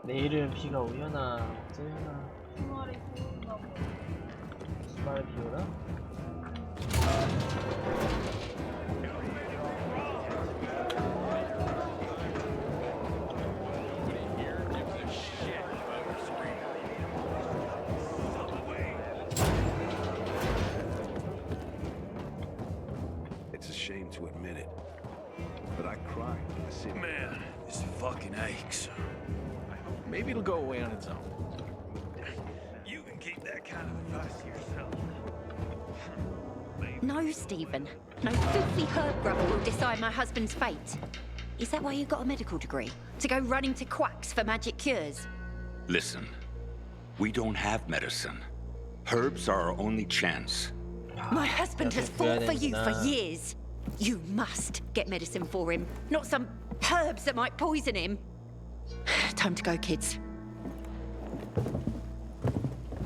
내일은 비가 오려나 어쩌려나. 주말에 비온다고. 주말에 비 오나? It's a shame to admit it, but I cried when I see it. Man, this fucking aches. Maybe it'll go away on its own. You can keep that kind of advice to yourself. No, Stephen. No filthy herb grubber will decide my husband's fate. Is that why you got a medical degree? To go running to quacks for magic cures? Listen, we don't have medicine. Herbs are our only chance. My husband has fought for you for years. You must get medicine for him, not some herbs that might poison him. Time to go, kids.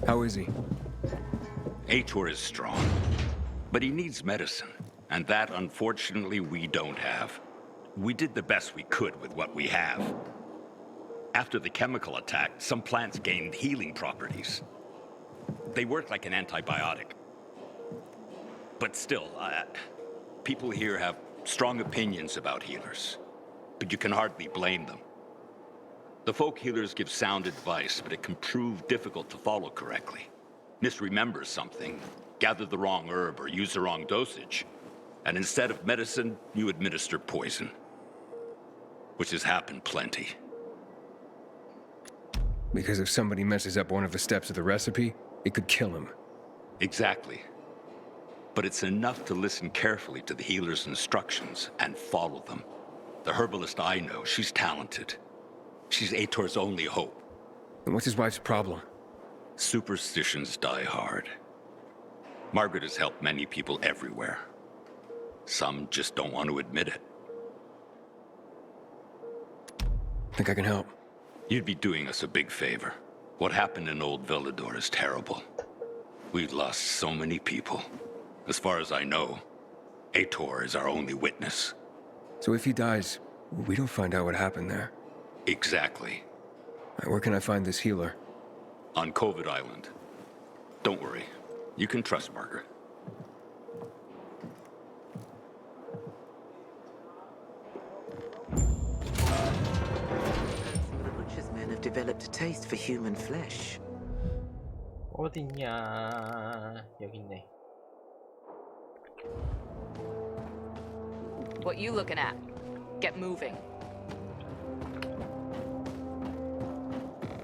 How is he? Ator is strong, but he needs medicine, and that, unfortunately, we don't have. We did the best we could with what we have. After the chemical attack, some plants gained healing properties. They work like an antibiotic. But still, people here have strong opinions about healers, but you can hardly blame them. The folk healers give sound advice, but it can prove difficult to follow correctly. Misremember something, gather the wrong herb, or use the wrong dosage, and instead of medicine, you administer poison. Which has happened plenty. Because if somebody messes up one of the steps of the recipe, it could kill him. Exactly. But it's enough to listen carefully to the healer's instructions and follow them. The herbalist I know, she's talented. She's Ator's only hope. And what's his wife's problem? Superstitions die hard. Margaret has helped many people everywhere. Some just don't want to admit it. Think I can help? You'd be doing us a big favor. What happened in Old Villador is terrible. We've lost so many people. As far as I know, Ator is our only witness. So if he dies, we don't find out what happened there. Exactly. Where can I find this healer? On COVID Island. Don't worry. You can trust Margaret. The butcher's men have developed a taste for human flesh. 어딨냐? 여기 있네. What you looking at? Get moving.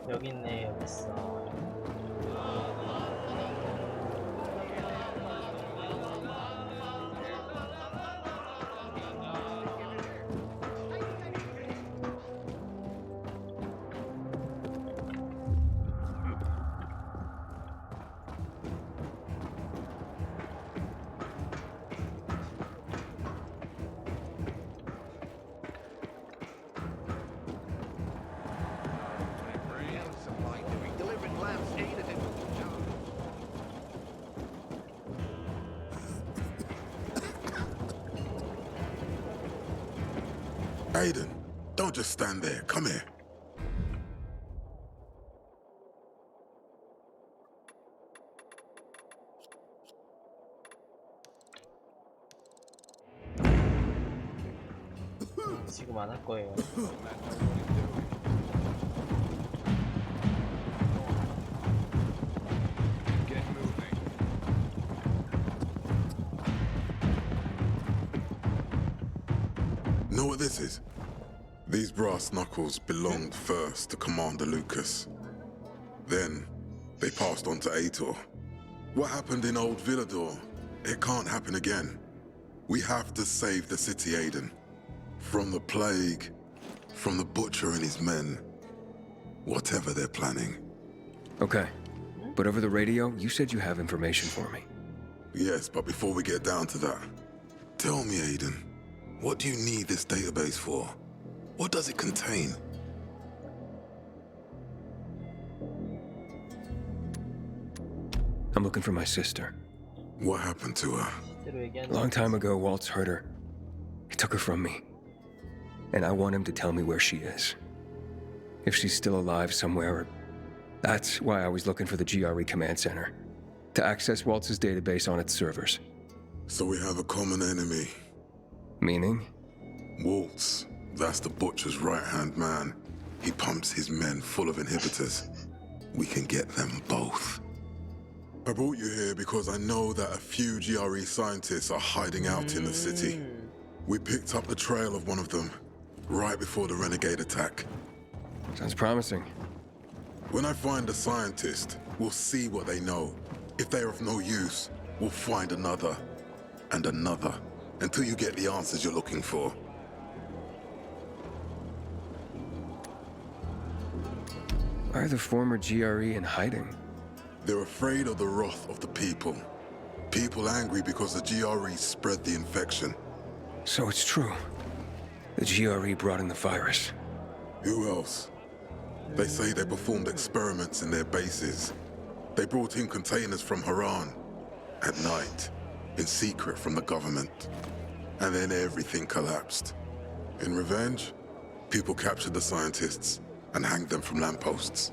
여기 있네. 여기 있어. Aiden, don't just stand there. Come here. 지금 안 할 거예요. Know what this is? These brass knuckles belonged first to Commander Lucas. Then, they passed on to Ator. What happened in Old Villador? It can't happen again. We have to save the city, Aiden. From the plague, from the butcher and his men. Whatever they're planning. Okay. But over the radio, you said you have information for me. Yes, but before we get down to that, tell me, Aiden, what do you need this database for? What does it contain? I'm looking for my sister. What happened to her? A long time ago, Waltz hurt her. He took her from me. And I want him to tell me where she is. if she's still alive somewhere. That's why I was looking for the GRE command center, to access Waltz's database on its servers. So we have a common enemy. Meaning? Waltz. That's the Butcher's right-hand man. He pumps his men full of inhibitors. We can get them both. I brought you here because I know that a few GRE scientists are hiding out in the city. We picked up the trail of one of them right before the renegade attack. Sounds promising. When I find a scientist, we'll see what they know. If they're of no use, we'll find another and another until you get the answers you're looking for. Why are the former GRE in hiding? They're afraid of the wrath of the people. People angry because the GRE spread the infection. So it's true. The GRE brought in the virus. Who else? They say they performed experiments in their bases. They brought in containers from Haran at night, in secret from the government. And then everything collapsed. In revenge, people captured the scientists and hanged them from lampposts.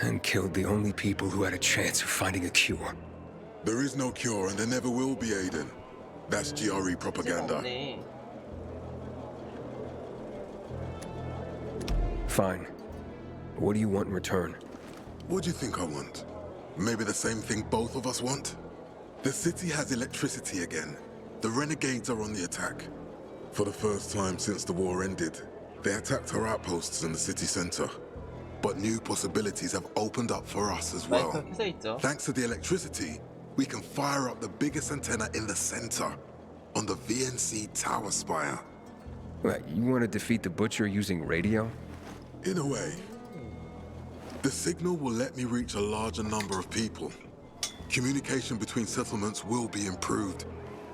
And killed the only people who had a chance of finding a cure. There is no cure and there never will be, Aiden. That's GRE propaganda. 없네. Fine. What do you want in return? What do you think I want? Maybe the same thing both of us want? The city has electricity again. The renegades are on the attack. For the first time since the war ended, they attacked our outposts in the city center. But new possibilities have opened up for us as well. 마이크가 켜져 있죠. Thanks to the electricity, we can fire up the biggest antenna in the center, on the VNC tower spire. What, you want to defeat the Butcher using radio? In a way. The signal will let me reach a larger number of people. Communication between settlements will be improved.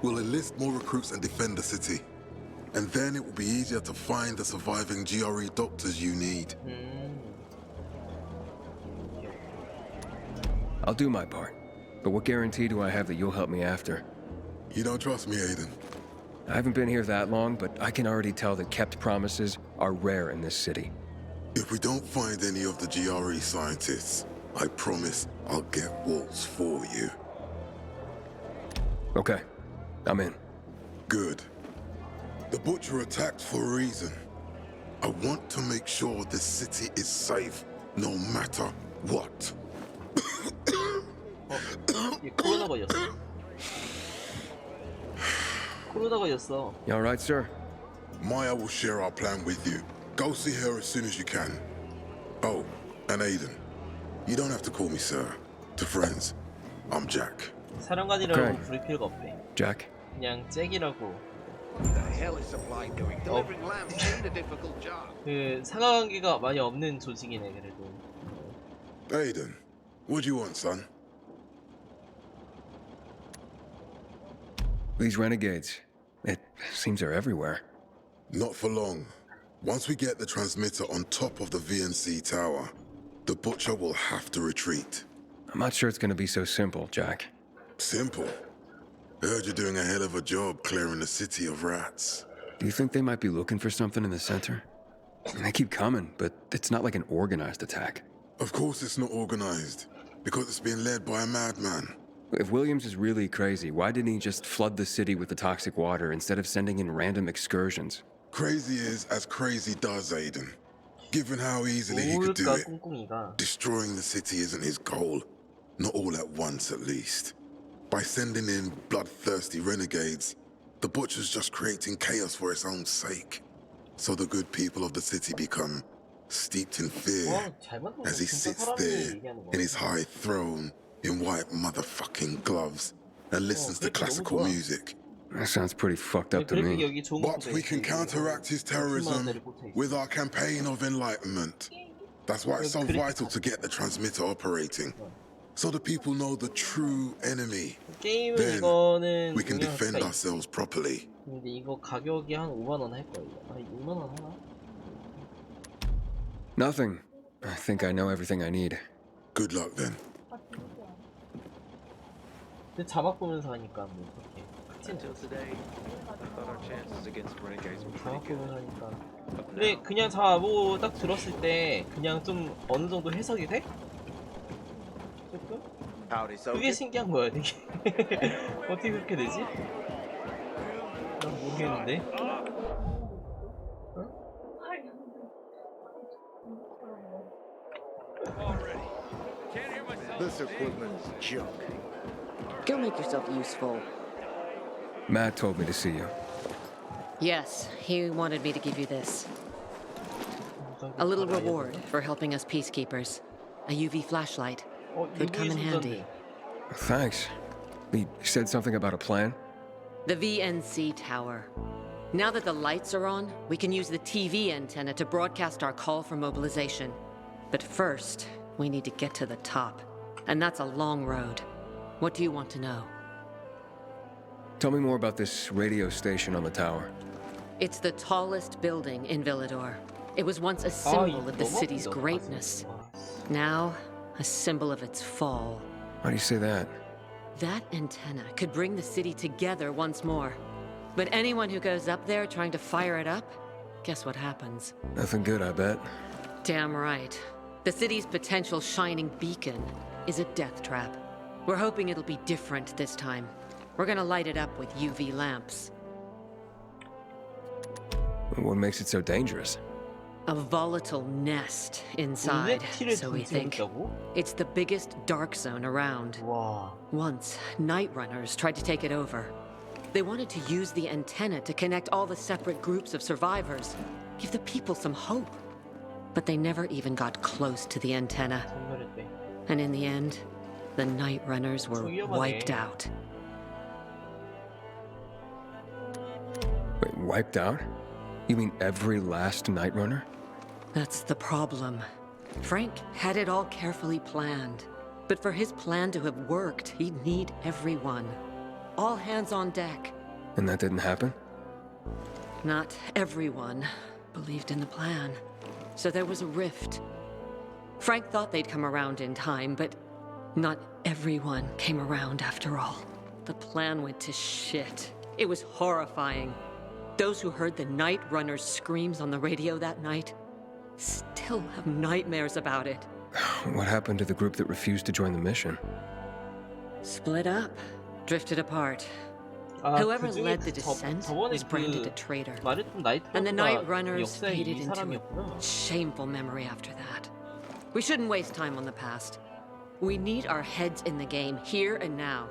We'll enlist more recruits and defend the city. And then it will be easier to find the surviving GRE doctors you need. I'll do my part. But what guarantee do I have that you'll help me after? You don't trust me, Aiden? I haven't been here that long, but I can already tell that kept promises are rare in this city. If we don't find any of the GRE scientists, I promise I'll get Waltz for you. Okay, I'm in. Good. The Butcher attacked for a reason. I want to make sure this city is safe, no matter what. 얘 코로나 걸렸어. 코로나 걸렸어. You all right, sir? Maya will share our plan with you. Go see her as soon as you can. Oh, and Aiden, you don't have to call me sir. To friends, I'm Jack. 사령관이라고 Okay. 부를 필요가 없대. Jack? 그냥 잭이라고. What the hell is supply doing? Delivering lambs ain't a difficult job. 그 상하관계가 많이 없는 조직이네 그래도. Aiden, what do you want, son? These renegades. It seems they're everywhere. Not for long. Once we get the transmitter on top of the VNC tower, the Butcher will have to retreat. I'm not sure it's gonna be so simple, Jack. Simple. Heard you're doing a hell of a job clearing the city of rats. Do you think they might be looking for something in the center? They keep coming, but it's not like an organized attack. Of course it's not organized, because it's being led by a madman. If Williams is really crazy, why didn't he just flood the city with the toxic water instead of sending in random excursions? Crazy is as crazy does, Aiden. Given how easily he could do 뭘까 it, 꿍꿍이가. destroying the city isn't his goal. Not all at once, at least. By sending in bloodthirsty renegades, the Butcher's just creating chaos for its own sake. So the good people of the city become steeped in fear 잘 만들었어. as he 진짜 sits 사람이 there 얘기하는 거. in his high throne in white motherfucking gloves and listens to 그래픽 너무 classical 좋아. music. That sounds pretty fucked up to 그래픽 me. 여기 좋은 But 것도 we can 있고, counteract his terrorism with our campaign of enlightenment. That's why it's so vital to get the transmitter operating. So the people know the true enemy. 게임은 Then 이거는 we can defend 영향수가 있- ourselves properly. 근데 이거 가격이 한 5만 원 할 거예요. 아 6만 원 하나? Nothing. I think I know everything I need. Good luck then. 근데 자막 보면서 하니까 뭐 그렇게 크진 Until today, I thought our chances against renegades were pretty 자막 good. 보면서 하니까 근데 그냥 뭐 딱 들었을 때 그냥 좀 어느 정도 해석이 돼? 조금? 그게 신기한 거야 되게. 어떻게 그렇게 되지? 난 모르겠는데. This equipment's junk. Go make yourself useful. Matt told me to see you. Yes, he wanted me to give you this. A little reward for helping us peacekeepers. A UV flashlight. Could come in handy. Thanks. He said something about a plan? The VNC tower. Now that the lights are on, we can use the TV antenna to broadcast our call for mobilization. But first, we need to get to the top. And that's a long road. What do you want to know? Tell me more about this radio station on the tower. It's the tallest building in Villador. It was once a symbol of the city's greatness. Now, a symbol of its fall. Why do you say that? That antenna could bring the city together once more. But anyone who goes up there trying to fire it up, guess what happens? Nothing good, I bet. Damn right. The city's potential shining beacon is a death trap. We're hoping it'll be different this time. We're gonna light it up with UV lamps. What makes it so dangerous? A volatile nest inside, so we think. It's the biggest dark zone around. 와. Once, night runners tried to take it over. They wanted to use the antenna to connect all the separate groups of survivors, give the people some hope. But they never even got close to the antenna. 전멸했대. And in the end, the night runners were wiped out. Wait, wiped out? You mean every last Night Runner? That's the problem. Frank had it all carefully planned. But for his plan to have worked, he'd need everyone. All hands on deck. And that didn't happen? Not everyone believed in the plan. So there was a rift. Frank thought they'd come around in time, but not everyone came around after all. The plan went to shit. It was horrifying. Those who heard the Night Runner's screams on the radio that night still have nightmares about it. What happened to the group that refused to join the mission? Split up, drifted apart. 아, Whoever 그중에 led the descent 저번에 was branded a traitor. 말했던 나이트 And the Night 러너가 Runners 역사에 faded 이 into a 사람이었구나. shameful memory after that. We shouldn't waste time on the past. We need our heads in the game, here and now.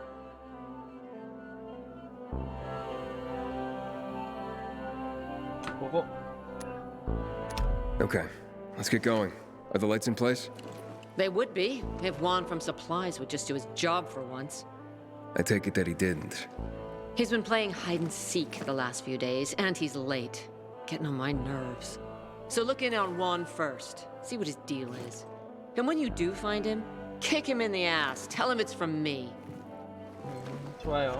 보고. Okay, let's get going. Are the lights in place? They would be, if Juan from Supplies would just do his job for once. I take it that he didn't. He's been playing hide and seek the last few days, and he's late. Getting on my nerves. So look in on Juan first. See what his deal is. And when you do find him, kick him in the ass. Tell him it's from me. 좋아요.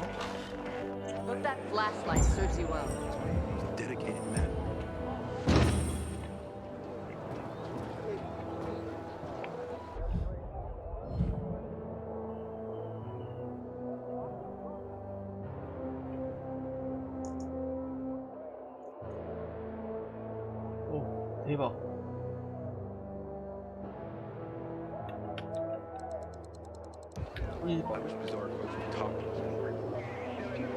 Hope that flashlight serves you well. Dedicated man. 오, 대박. 이 I wish Bizarre folks would talk to us more.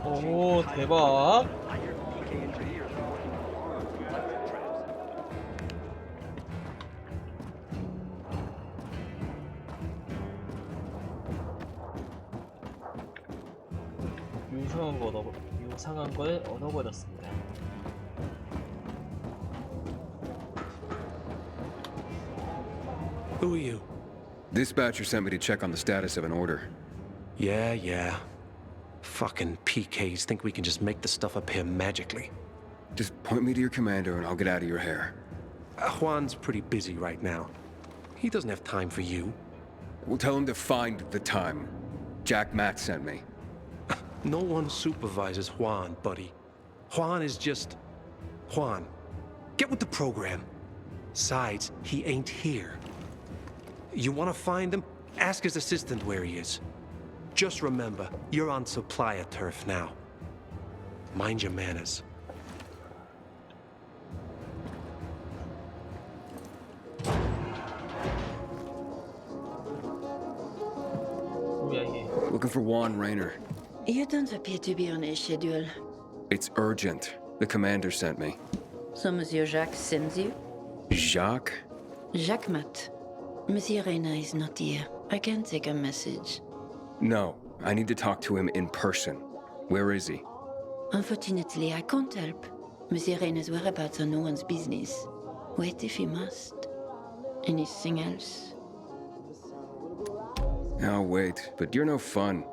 오, 대박. 유상한 걸 얻어버렸습니다. Who are you? Dispatcher sent me to check on the status of an order. Yeah. Fucking PKs think we can just make the stuff appear magically. Just point me to your commander and I'll get out of your hair. Juan's pretty busy right now. He doesn't have time for you. We'll tell him to find the time. Jack Matt sent me. No one supervises Juan, buddy. Juan is just Juan. Get with the program. Besides, he ain't here. You want to find him? Ask his assistant where he is. Just remember, you're on supplier turf now. Mind your manners. 뭐야 이게? Looking for Juan Rayner. You don't appear to be on a schedule. It's urgent. The commander sent me. So Monsieur Jacques sends you? Jacques? Jacques Mat. Monsieur Reyna is not here. I can take a message. No, I need to talk to him in person. Where is he? Unfortunately, I can't help. Monsieur Reyna's whereabouts are no one's business. Wait if you must. Anything else? I'll wait, but you're no fun.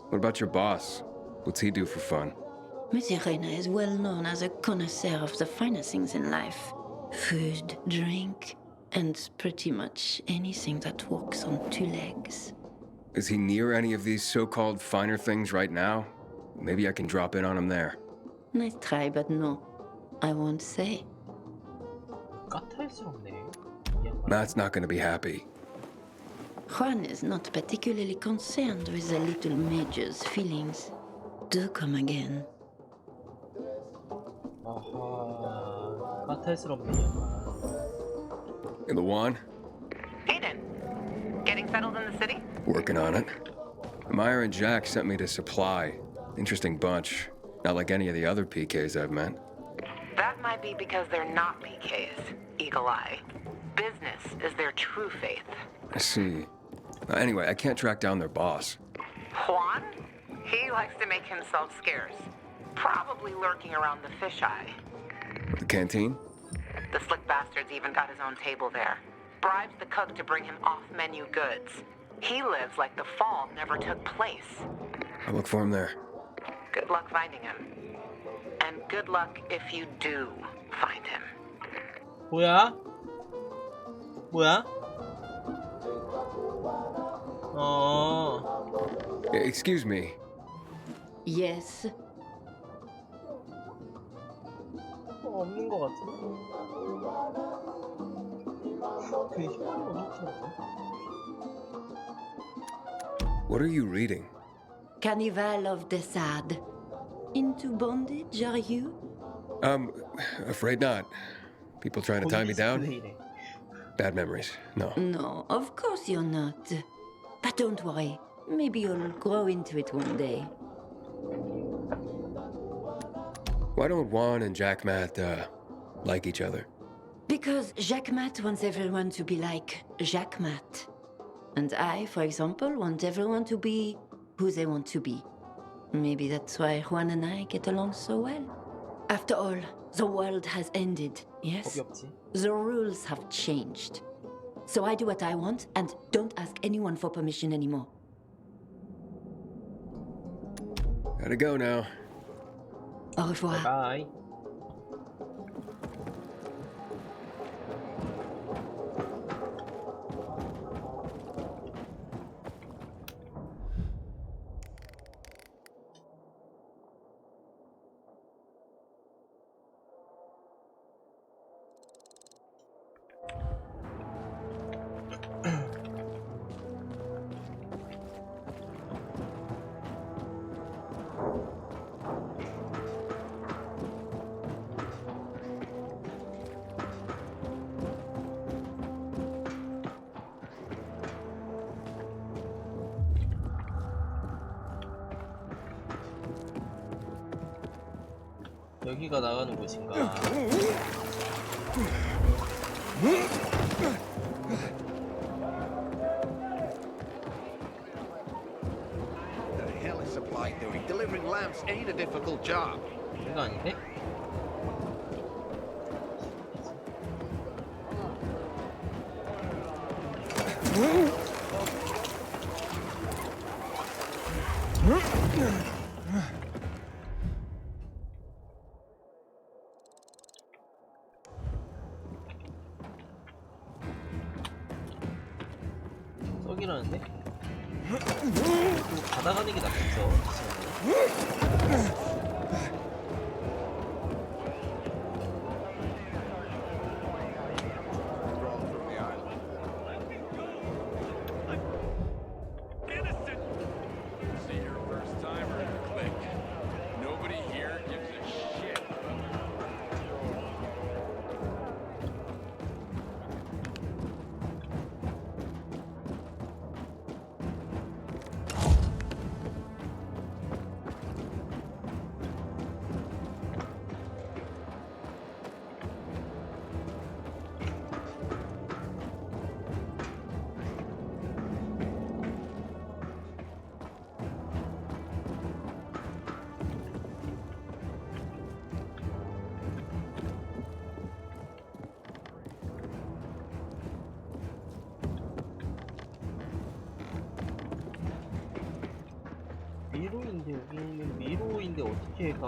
What about your boss? What's he do for fun? Monsieur Reyna is well known as a connoisseur of the finer things in life. Food, drink, and pretty much anything that walks on two legs. Is he near any of these so-called finer things right now? Maybe I can drop in on him there. Nice try, but no. I won't say. 까탈스럽네. Matt's not gonna be happy. Juan is not particularly concerned with the little major's feelings. Do come again. 아하, 까탈스럽네. In the Juan? Aiden, getting settled in the city? Working on it. Meyer and Jack sent me to supply. Interesting bunch. Not like any of the other PKs I've met. That might be because they're not PKs, Eagle Eye. Business is their true faith. I see. Anyway, I can't track down their boss. Juan? He likes to make himself scarce. Probably lurking around the fisheye. The canteen? The slick bastard's even got his own table there. Bribes the cook to bring him off-menu goods. He lives like the fall never took place. I'll look for him there. Good luck finding him. And good luck if you do find him. 뭐야? 뭐야? Excuse me. Yes. 없는 것 같은데. 되게 희한한 거 같은데. What are you reading? Carnival of the Sad. Into bondage, are you? Afraid not. People trying to tie me down? Bad memories. No. No, of course you're not. But don't worry. Maybe you'll grow into it one day. Why don't Juan and Jack Matt, like each other? Because Jacques Mat wants everyone to be like Jacques Mat. And I, for example, want everyone to be who they want to be. Maybe that's why Juan and I get along so well. After all, the world has ended, yes? The rules have changed. So I do what I want and don't ask anyone for permission anymore. Gotta go now. Au revoir. Bye. 여기가 나가는 곳인가? The hell is supply doing? Delivering lamps ain't a difficult job. 이거 아닌데? 좀 받아가는 게 낫겠죠. 미로인데 여기는 미로인데 어떻게 가?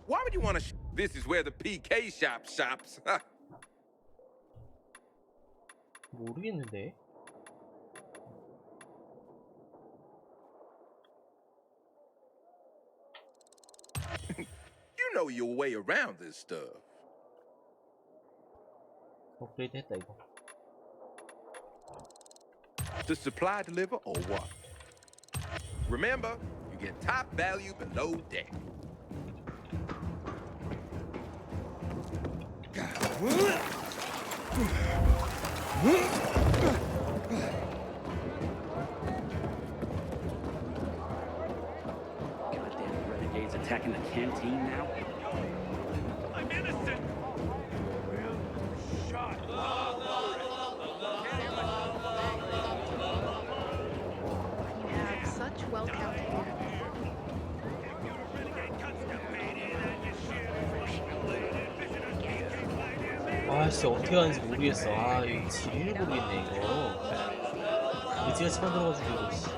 Why would you want to? This is where the PK shop shops. 모르겠는데. You know your way around this stuff. 업그레이드 했다 이거. To supply deliver or what? Remember, you get top value below deck. Goddamn renegades attacking the canteen now? I'm innocent. Well, shot. You have such well-calculated. 아 진짜 어떻게 하는지 모르겠어. 아 이거 지리를 모르겠네 이거. 의지같이 만들어가지고 이거. 씨.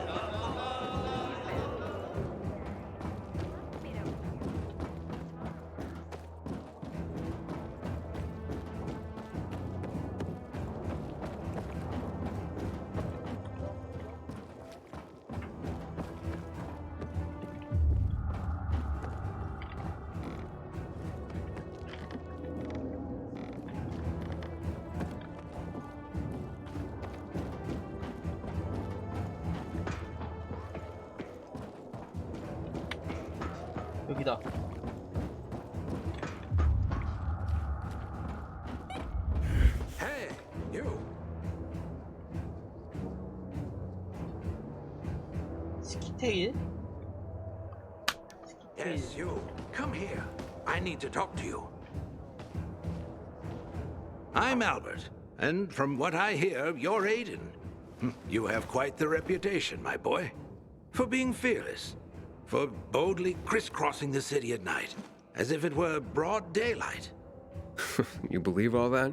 여기다. Hey, you. 스키테일? Yes, you. Come here. I need to talk to you. I'm Albert, and from what I hear, you're Aiden. You have quite the reputation, my boy, for being fearless, for boldly crisscrossing the city at night, as if it were broad daylight. You believe all that?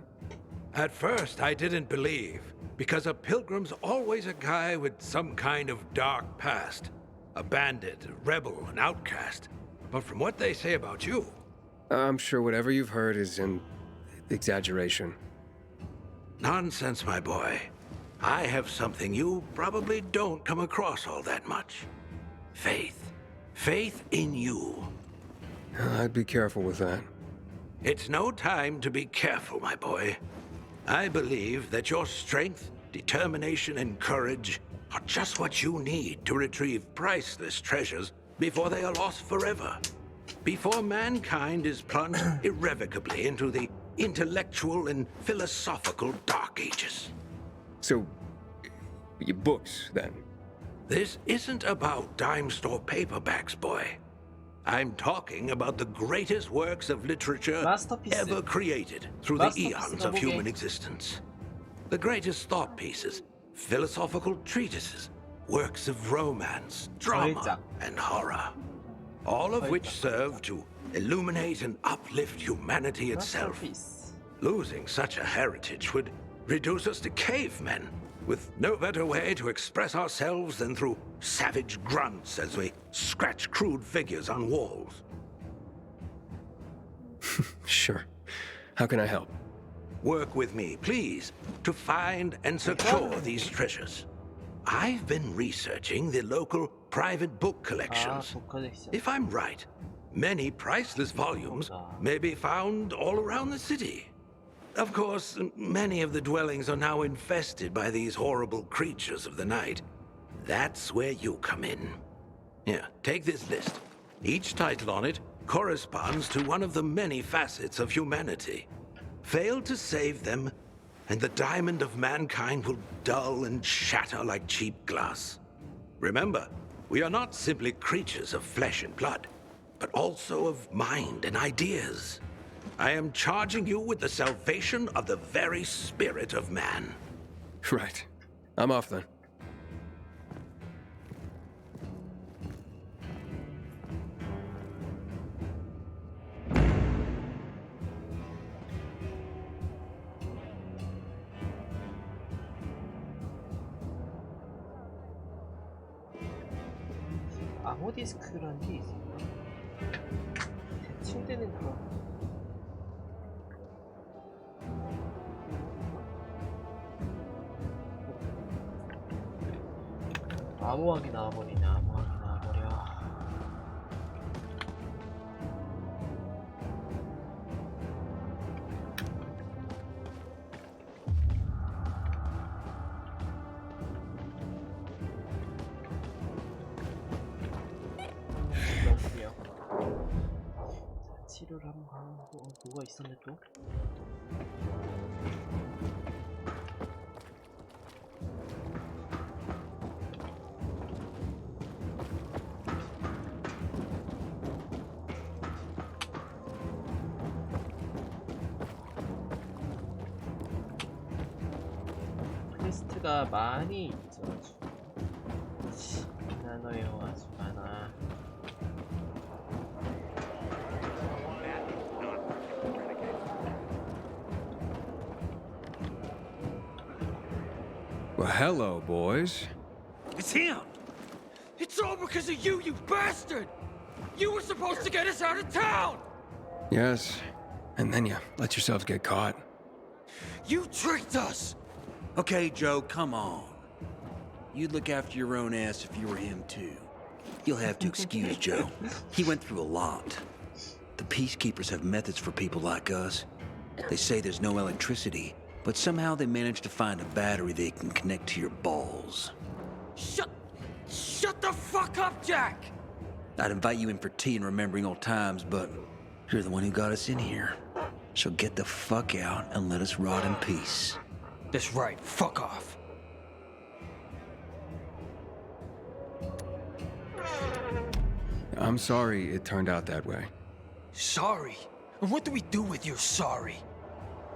At first, I didn't believe, because a pilgrim's always a guy with some kind of dark past. A bandit, a rebel, an outcast. But from what they say about you... I'm sure whatever you've heard is an exaggeration. Nonsense, my boy. I have something you probably don't come across all that much. Faith. Faith in you. I'd be careful with that. It's no time to be careful, my boy. I believe that your strength, determination, and courage are just what you need to retrieve priceless treasures before they are lost forever. Before mankind is plunged irrevocably into the intellectual and philosophical Dark Ages. So, your books, then? This isn't about dime store paperbacks, boy. I'm talking about the greatest works of literature ever created through the eons of human existence. The greatest thought pieces, philosophical treatises, works of romance, drama, and horror. All of which serve to illuminate and uplift humanity itself. Losing such a heritage would reduce us to cavemen, with no better way to express ourselves than through savage grunts as we scratch crude figures on walls. Sure. How can I help? work with me, please, to find and secure these treasures. I've been researching the local private book collections. If I'm right, many priceless volumes may be found all around the city. Of course, many of the dwellings are now infested by these horrible creatures of the night. That's where you come in. Here, take this list. Each title on it corresponds to one of the many facets of humanity. Fail to save them, and the diamond of mankind will dull and shatter like cheap glass. Remember, we are not simply creatures of flesh and blood, but also of mind and ideas. I am charging you with the salvation of the very spirit of man. Right. I'm off then. 암호 디스크라는 게 있었나? 침대는 그런. 암호하게 나와버리네. 암호하게 나와버려. 너무요. 치료를 한번 하고 뭐가 있었네 또? 퀘스트가 많이 있어가지고 많아요. 아주 많아. Well, hello, boys. It's him! It's all because of you, you bastard! You were supposed to get us out of town! Yes, and then you let yourselves get caught. You tricked us! Okay, Joe, come on. You'd look after your own ass if you were him, too. You'll have to excuse Joe. He went through a lot. The Peacekeepers have methods for people like us. They say there's no electricity, but somehow they managed to find a battery they can connect to your balls. Shut the fuck up, Jack! I'd invite you in for tea and remembering old times, but you're the one who got us in here. So get the fuck out and let us rot in peace. That's right, fuck off. I'm sorry it turned out that way. Sorry? And what do we do with your sorry?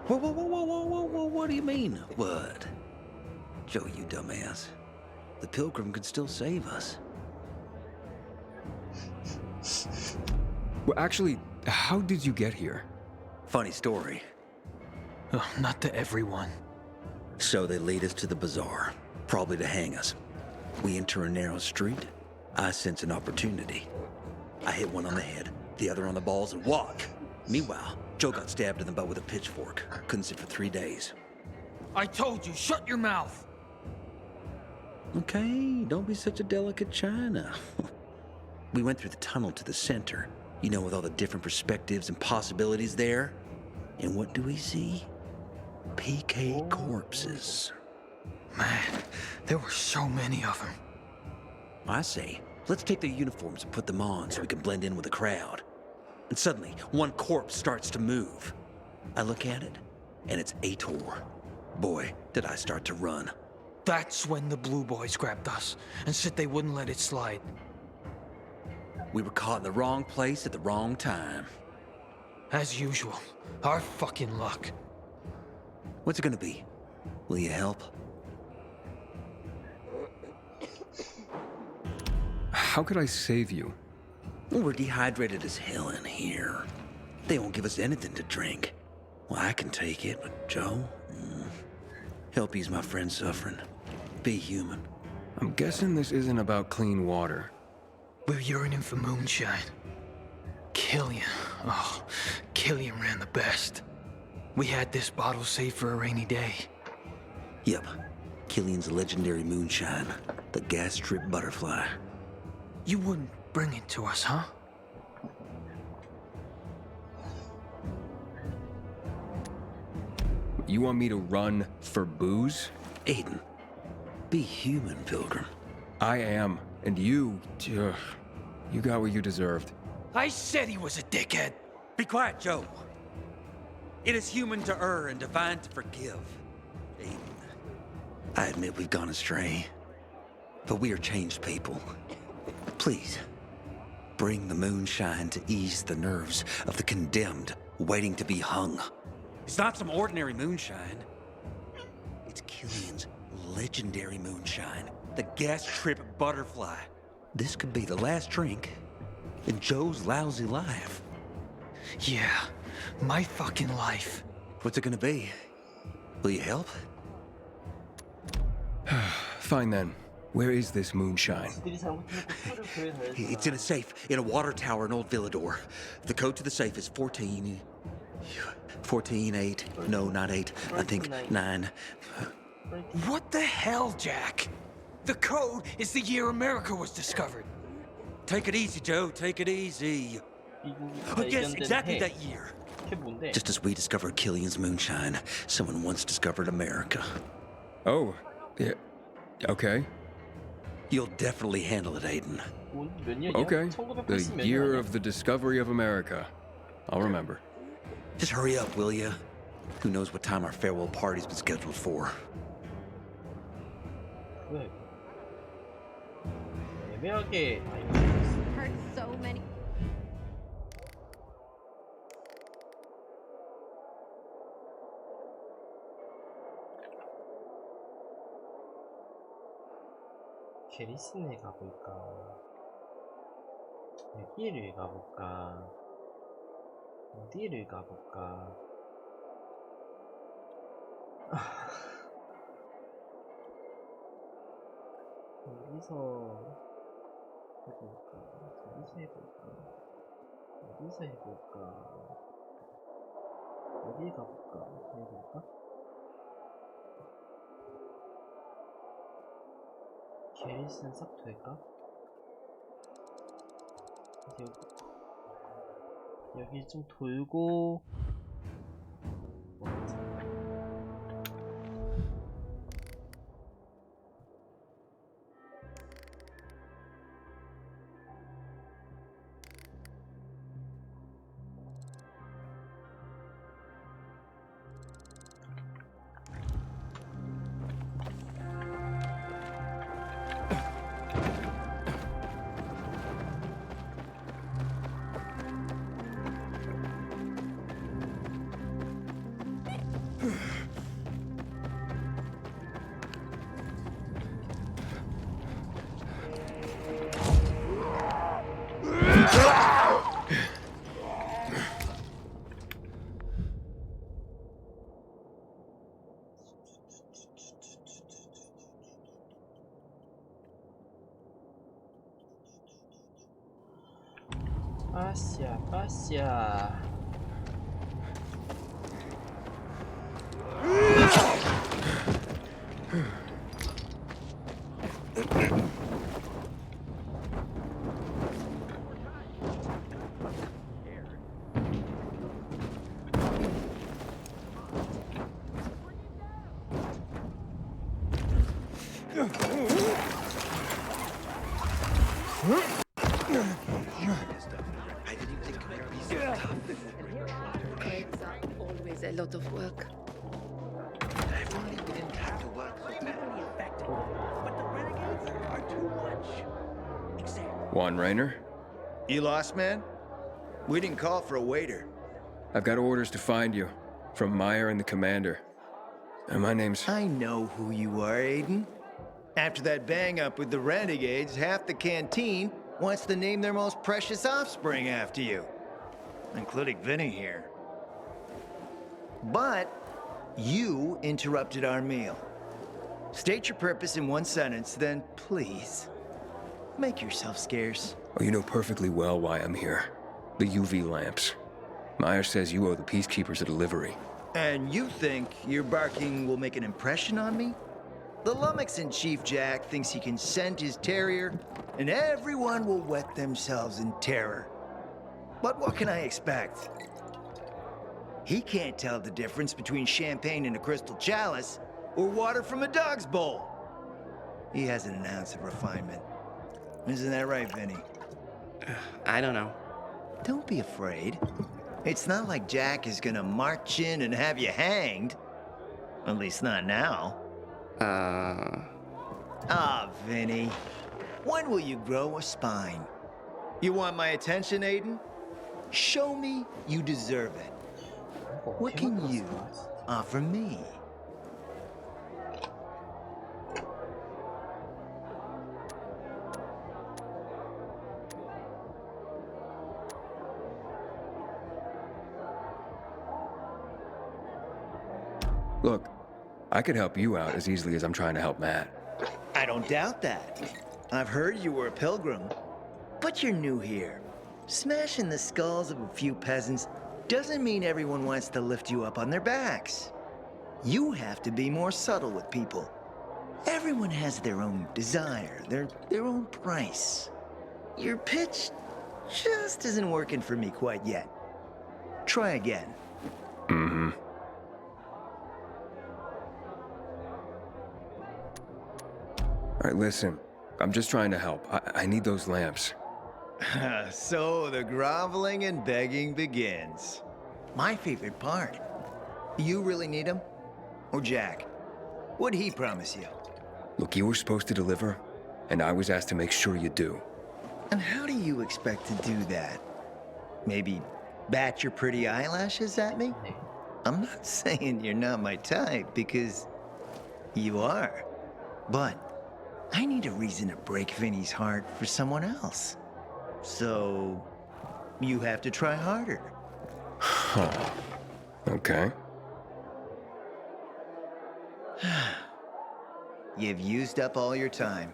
Whoa, what do you mean, what? Joe, you dumbass. The Pilgrim could still save us. Well, actually, how did you get here? Funny story. Not to everyone. So they lead us to the bazaar, probably to hang us. We enter a narrow street. I sense an opportunity. I hit one on the head, the other on the balls, and walk. Meanwhile, Joe got stabbed in the butt with a pitchfork. Couldn't sit for 3 days. I told you, shut your mouth! Okay, don't be such a delicate china. We went through the tunnel to the center, you know, with all the different perspectives and possibilities there. And what do we see? PK corpses. Man, there were so many of them. I say, let's take their uniforms and put them on so we can blend in with the crowd. And suddenly, one corpse starts to move. I look at it, and it's Aitor. Boy, did I start to run. That's when the Blue Boys grabbed us and said they wouldn't let it slide. We were caught in the wrong place at the wrong time. As usual, our fucking luck. What's it gonna be? Will you help? How could I save you? Well, we're dehydrated as hell in here. They won't give us anything to drink. Well, I can take it, but Joe? Help ease my friend suffering. Be human. I'm guessing this isn't about clean water. We're yearning for moonshine. Killian. Oh, Killian ran the best. We had this bottle saved for a rainy day. Yep. Killian's legendary moonshine. The gas trip butterfly. You wouldn't bring it to us, huh? You want me to run for booze? Aiden, be human, Pilgrim. I am. And you got what you deserved. I said he was a dickhead. Be quiet, Joe. It is human to err and divine to forgive. Aiden, I admit we've gone astray, but we are changed people. Please, bring the moonshine to ease the nerves of the condemned waiting to be hung. It's not some ordinary moonshine. It's Killian's legendary moonshine, the gas trip butterfly. This could be the last drink in Joe's lousy life. Yeah, my fucking life. What's it gonna be? Will you help? Fine then. Where is this moonshine? It's in a safe, in a water tower in Old Villador. The code to the safe is 14... 8. No, not 8. I think 9. What the hell, Jack? The code is the year America was discovered. Take it easy, Joe. Take it easy. Yes, exactly that year. Just as we discovered Killian's moonshine, someone once discovered America. Oh, yeah. Okay. You'll definitely handle it, Aiden. Okay. The year of the discovery of America. I'll remember. Just hurry up, will ya? Who knows what time our farewell party's been scheduled for? Heard so many. 게리슨에 가볼까? 여기를 가볼까? 어디를 가볼까? 여기서 해볼까? 어디서 해볼까? 어디서 해볼까? 어디 가볼까? 해볼까? 게리슨 싹 될까? 여기 좀 돌고 빠시야 Always a lot of work. We didn't have to work so badly effectively, but the renegades are too much. Juan Raynor? You lost, man? We didn't call for a waiter. I've got orders to find you. From Meyer and the commander. And my name's... I know who you are, Aiden. After that bang-up with the renegades, half the canteen wants to name their most precious offspring after you. Including Vinny here. But you interrupted our meal. State your purpose in one sentence, then please, make yourself scarce. Oh, you know perfectly well why I'm here. The UV lamps. Meyer says you owe the Peacekeepers a delivery. And you think your barking will make an impression on me? The lummoxan Chief Jack thinks he can scent his terrier, and everyone will wet themselves in terror. But what can I expect? He can't tell the difference between champagne in a crystal chalice or water from a dog's bowl. He hasn't an ounce of refinement. Isn't that right, Vinny? I don't know. Don't be afraid. It's not like Jack is gonna march in and have you hanged. At least not now. Ah, Vinny. When will you grow a spine? You want my attention, Aiden? Show me you deserve it. What can you offer me? Look, I could help you out as easily as I'm trying to help Matt. I don't doubt that. I've heard you were a pilgrim. But you're new here. Smashing the skulls of a few peasants doesn't mean everyone wants to lift you up on their backs. You have to be more subtle with people. Everyone has their own desire, their own price. Your pitch just isn't working for me quite yet. Try again. Mm-hmm. All right, listen. I'm just trying to help. I need those lamps. So the groveling and begging begins. My favorite part. You really need him? Or Jack? What'd he promise you? Look, you were supposed to deliver, and I was asked to make sure you do. And how do you expect to do that? Maybe bat your pretty eyelashes at me? I'm not saying you're not my type, because you are. But I need a reason to break Vinny's heart for someone else. So, you have to try harder. Huh. Okay. You've used up all your time.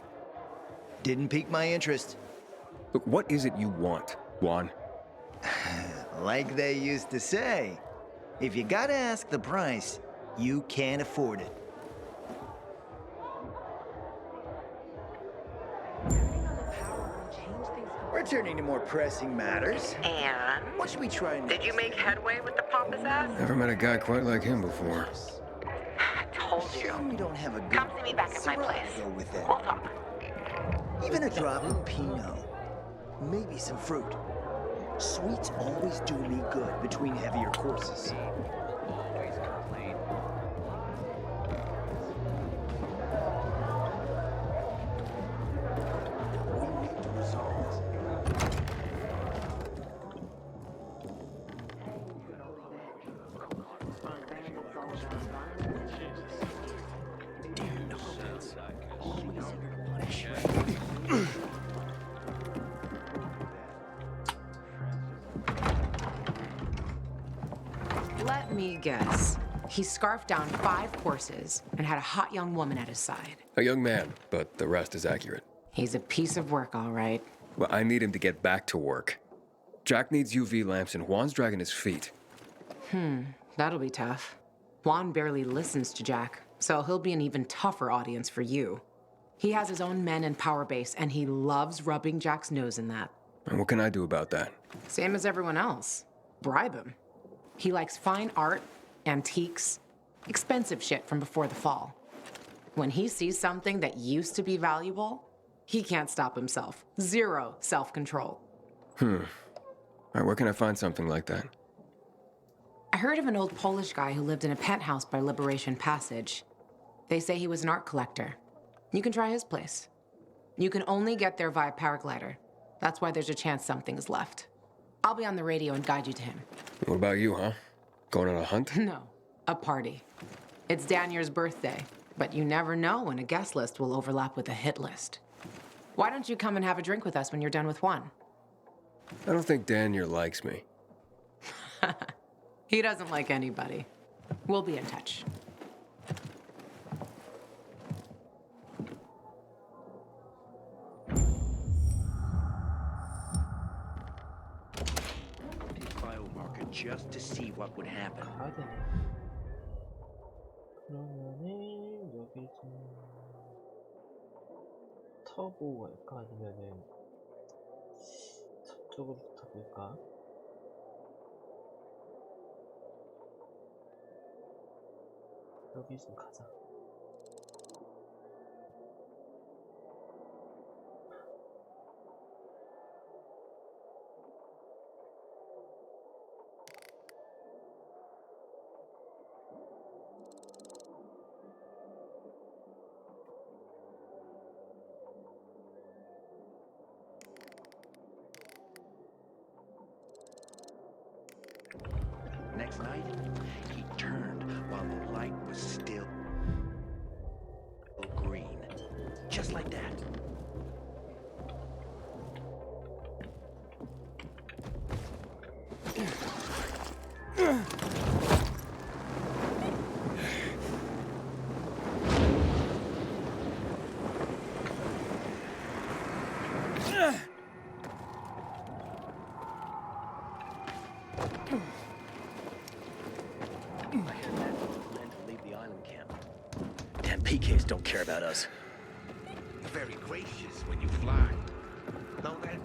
Didn't pique my interest. Look, what is it you want, Juan? Like they used to say, if you gotta ask the price, you can't afford it. Returning to more pressing matters. And? What should we try next? Did you make headway with the pompous ass? Never met a guy quite like him before. I told you. We don't have a good Come see me back at my place. Go with it. We'll talk. Even a drop of Pinot. Maybe some fruit. Sweets always do me good between heavier courses. Always complain. We need to resolve this. Let me guess. He scarfed down 5 horses and had a hot young woman at his side. A young man, but the rest is accurate. He's a piece of work, all right. Well, I need him to get back to work. Jack needs UV lamps, and Juan's dragging his feet. That'll be tough. Juan barely listens to Jack, so he'll be an even tougher audience for you. He has his own men and power base, and he loves rubbing Jack's nose in that. And what can I do about that? Same as everyone else. Bribe him. He likes fine art, antiques, expensive shit from before the fall. When he sees something that used to be valuable, he can't stop himself. 0 self-control. All right, where can I find something like that? I heard of an old Polish guy who lived in a penthouse by Liberation Passage. They say he was an art collector. You can try his place. You can only get there via paraglider. That's why there's a chance something's left. I'll be on the radio and guide you to him. What about you, huh? Going on a hunt? No, a party. It's Danier's birthday, but you never know when a guest list will overlap with a hit list. Why don't you come and have a drink with us when you're done with one? I don't think Danier likes me. He doesn't like anybody. We'll be in touch. Biomarker just to see what would happen. 그러면은 여기 좀 터보 할까? 아니면은 저쪽으로부터 볼까? 여기 좀 가자. Next night, he turned while the light was still green. Just like that. PKs don't care about us. Very gracious when you fly. Know that?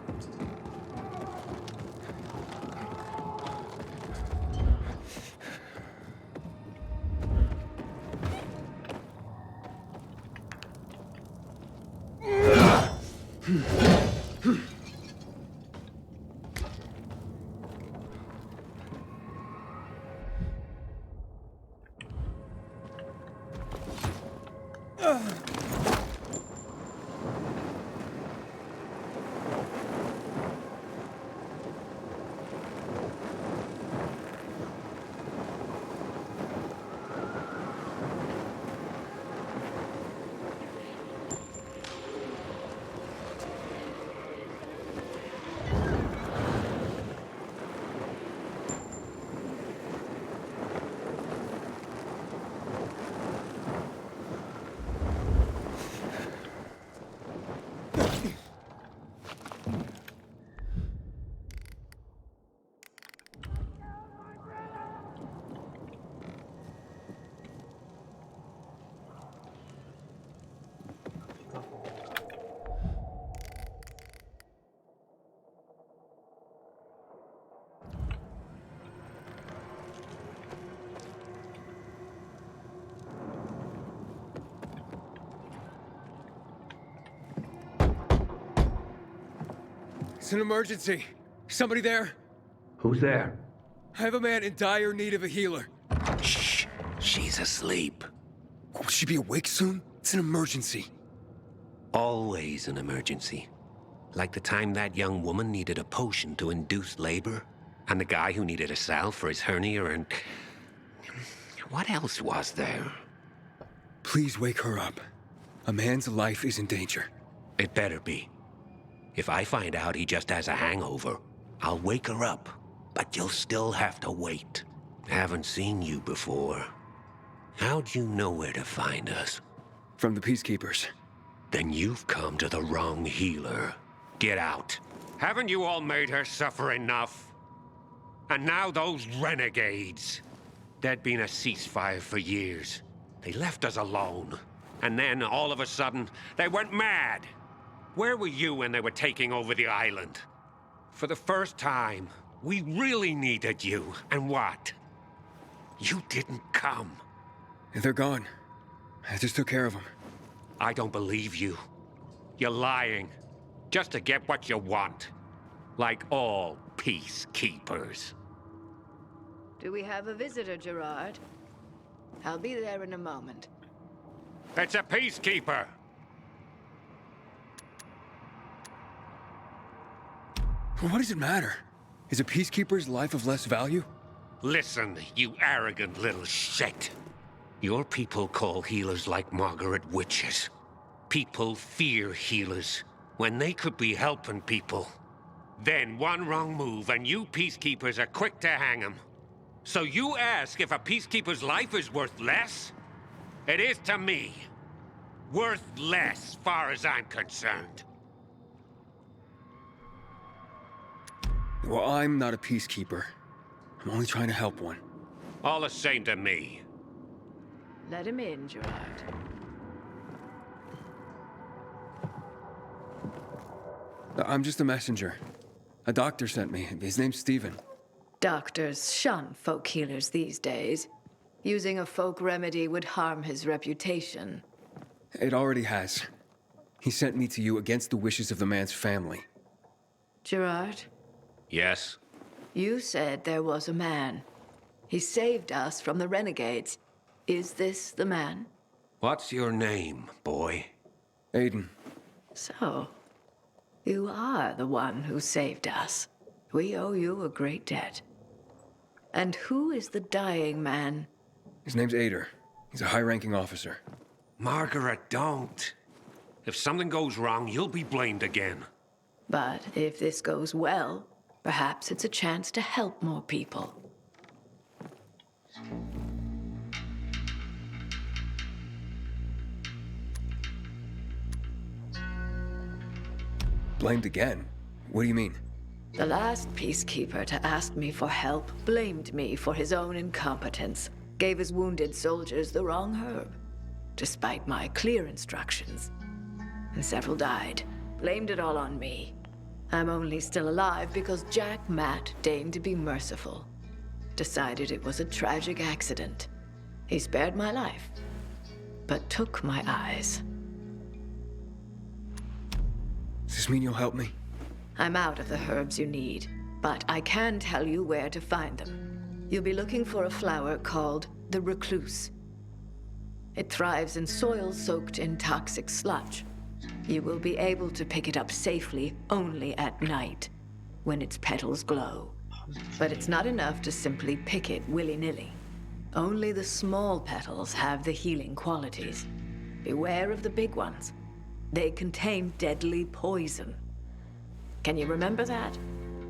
It's an emergency. Somebody there? Who's there? I have a man in dire need of a healer. Shh. She's asleep. Will she be awake soon? It's an emergency. Always an emergency. Like the time that young woman needed a potion to induce labor, and the guy who needed a salve for his hernia, and... what else was there? Please wake her up. A man's life is in danger. It better be. If I find out he just has a hangover, I'll wake her up. But you'll still have to wait. Haven't seen you before. How'd you know where to find us? From the Peacekeepers. Then you've come to the wrong healer. Get out. Haven't you all made her suffer enough? And now those renegades. There'd been a ceasefire for years. They left us alone. And then, all of a sudden, they went mad. Where were you when they were taking over the island? For the first time, we really needed you. And what? You didn't come. They're gone. I just took care of them. I don't believe you. You're lying. Just to get what you want. Like all peacekeepers. Do we have a visitor, Gerard? I'll be there in a moment. It's a peacekeeper. What does it matter? Is a peacekeeper's life of less value? Listen, you arrogant little shit. Your people call healers like Margaret witches. People fear healers when they could be helping people. Then one wrong move and you peacekeepers are quick to hang them. So you ask if a peacekeeper's life is worth less? It is to me. Worth less, far as I'm concerned. Well, I'm not a peacekeeper. I'm only trying to help one. All the same to me. Let him in, Gerard. I'm just a messenger. A doctor sent me. His name's Stephen. Doctors shun folk healers these days. Using a folk remedy would harm his reputation. It already has. He sent me to you against the wishes of the man's family. Gerard, Yes? you said there was a man. He saved us from the renegades. Is this the man? What's your name, boy? Aiden. So, you are the one who saved us. We owe you a great debt. And who is the dying man? His name's Ader. He's a high-ranking officer. Margaret, don't. If something goes wrong, you'll be blamed again. But if this goes well, perhaps it's a chance to help more people. Blamed again? What do you mean? The last peacekeeper to ask me for help blamed me for his own incompetence, gave his wounded soldiers the wrong herb, despite my clear instructions. And several died. Blamed it all on me. I'm only still alive because Jack Matt deigned to be merciful. Decided it was a tragic accident. He spared my life, but took my eyes. Does this mean you'll help me? I'm out of the herbs you need, but I can tell you where to find them. You'll be looking for a flower called the recluse. It thrives in soil soaked in toxic sludge. You will be able to pick it up safely only at night, when its petals glow. But it's not enough to simply pick it willy-nilly. Only the small petals have the healing qualities. Beware of the big ones. They contain deadly poison. Can you remember that?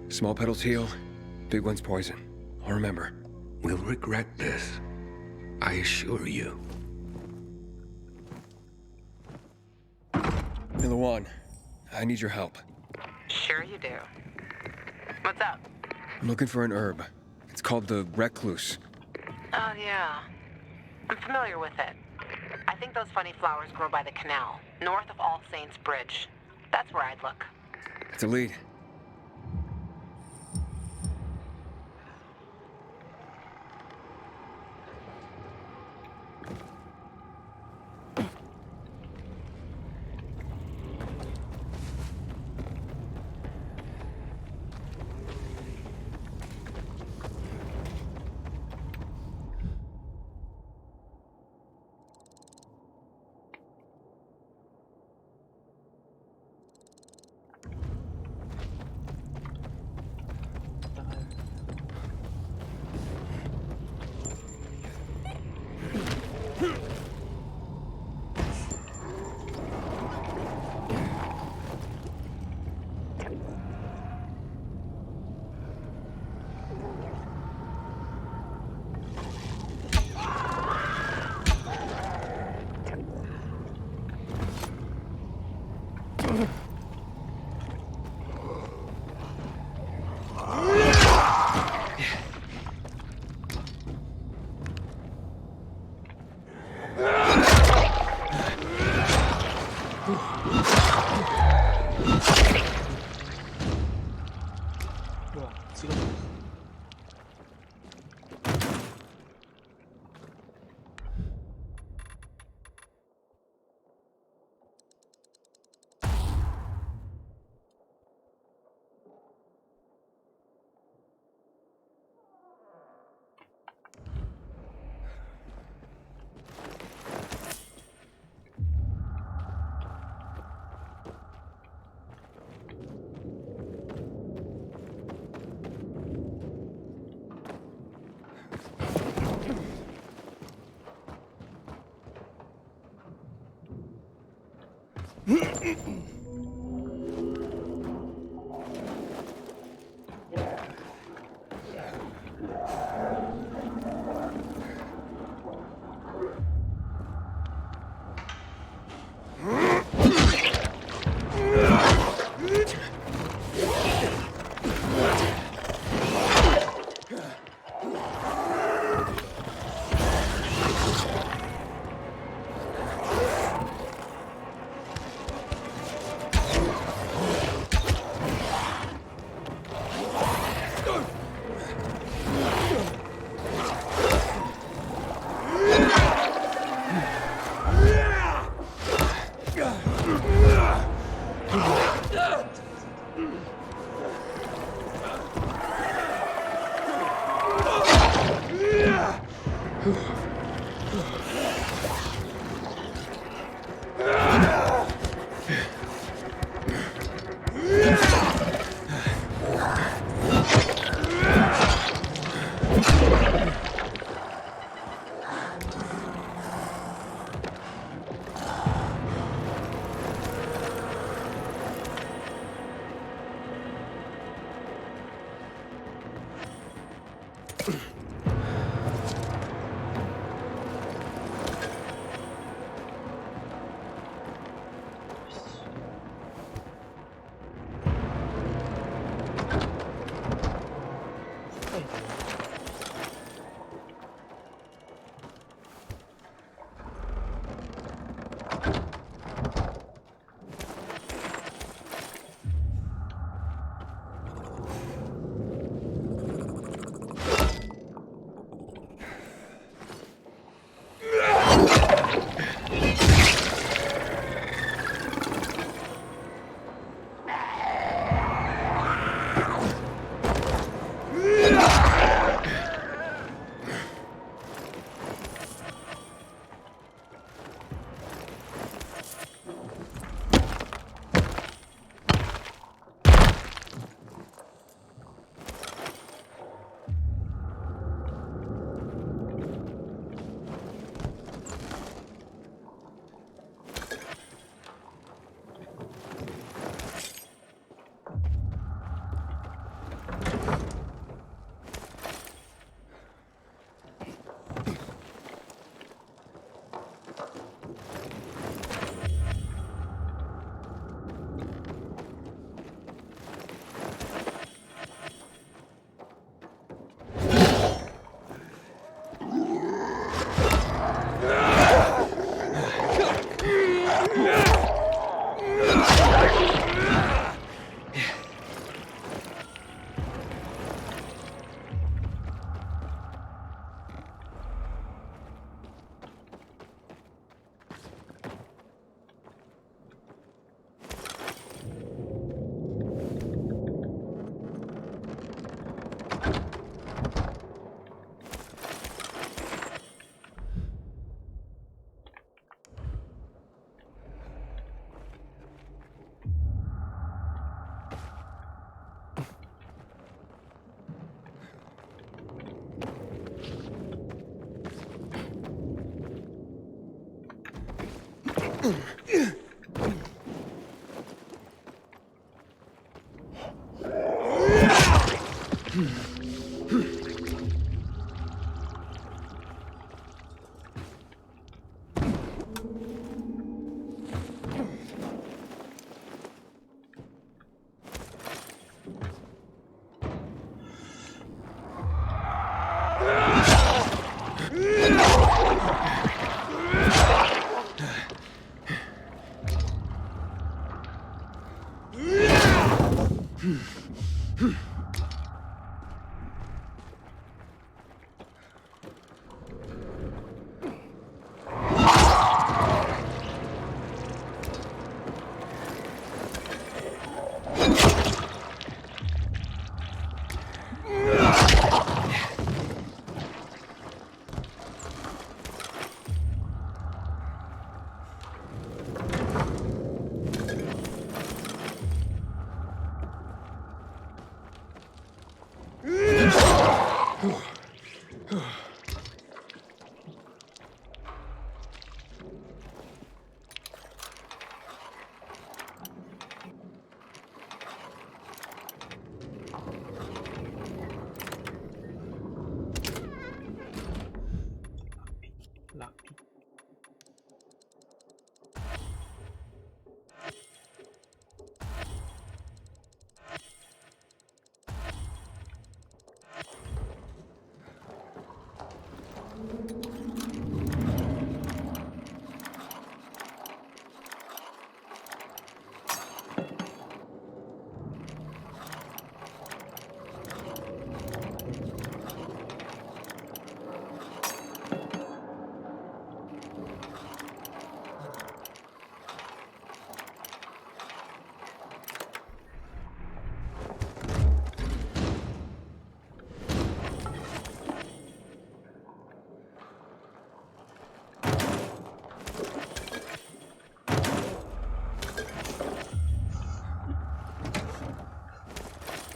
Small petals heal, big ones poison. I'll remember. We'll regret this. I assure you. Milawan, I need your help. Sure you do. What's up? I'm looking for an herb. It's called the recluse. Oh, yeah. I'm familiar with it. I think those funny flowers grow by the canal, north of All Saints Bridge. That's where I'd look. It's a lead.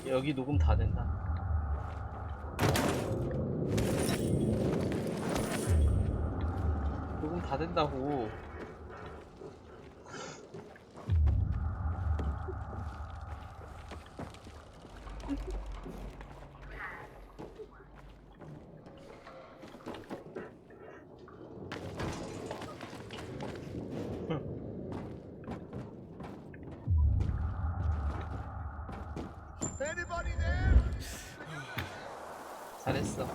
여기 녹음 다 된다. 녹음 다 된다고. 잘했어.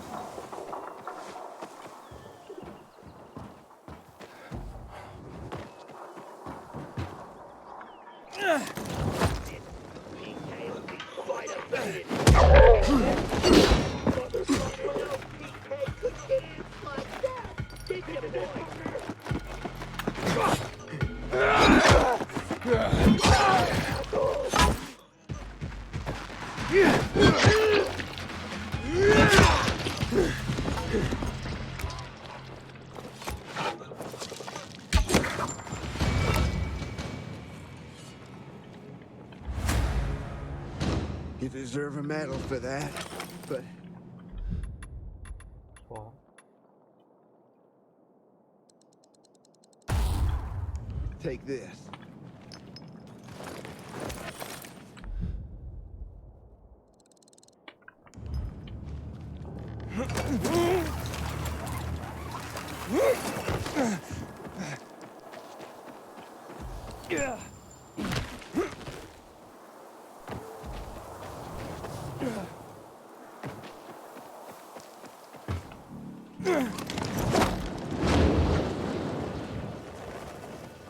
You deserve a medal for that, but... 좋아. Take this.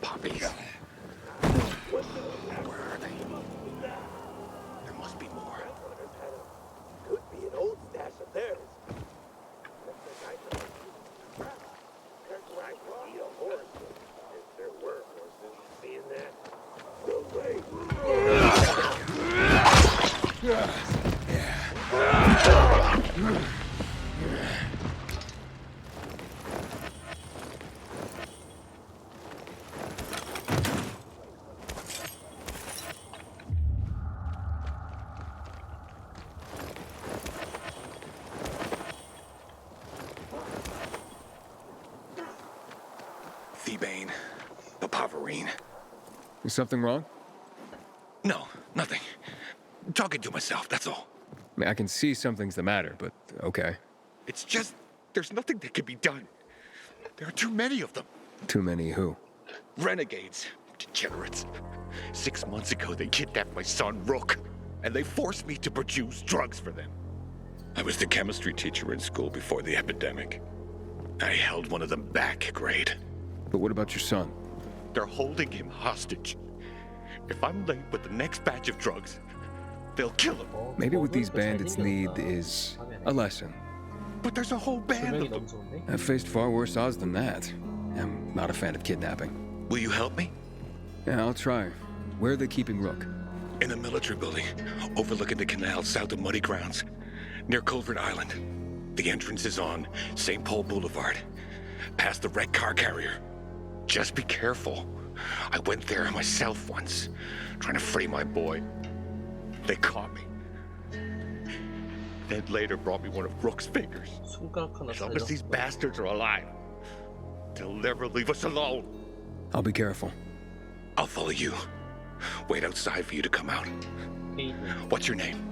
Poppies. Where are they? There must be more. Could be an old stash of theirs. Eat a horse. If there were horses, seeing that? No way. Thebane. The Pavarine. Is something wrong? No, nothing. Talking to myself, that's all. I mean, I can see something's the matter, but okay. It's just, there's nothing that can be done. There are too many of them. Too many who? Renegades. Degenerates. 6 months ago, they kidnapped my son, Rook, and they forced me to produce drugs for them. I was the chemistry teacher in school before the epidemic. I held one of them back, Grade. But what about your son? They're holding him hostage. If I'm late with the next batch of drugs, they'll kill him. Maybe what these bandits need is a lesson. But there's a whole band of them. I've faced far worse odds than that. I'm not a fan of kidnapping. Will you help me? Yeah, I'll try. Where are they keeping Rook? In a military building, overlooking the canal south of Muddy Grounds, near Culvert Island. The entrance is on St. Paul Boulevard, past the wrecked car carrier. Just be careful. I went there myself once, trying to free my boy. They caught me. Then later brought me one of Rook's fingers. As long as these bastards are alive, they'll never leave us alone. I'll be careful. I'll follow you. Wait outside for you to come out. What's your name?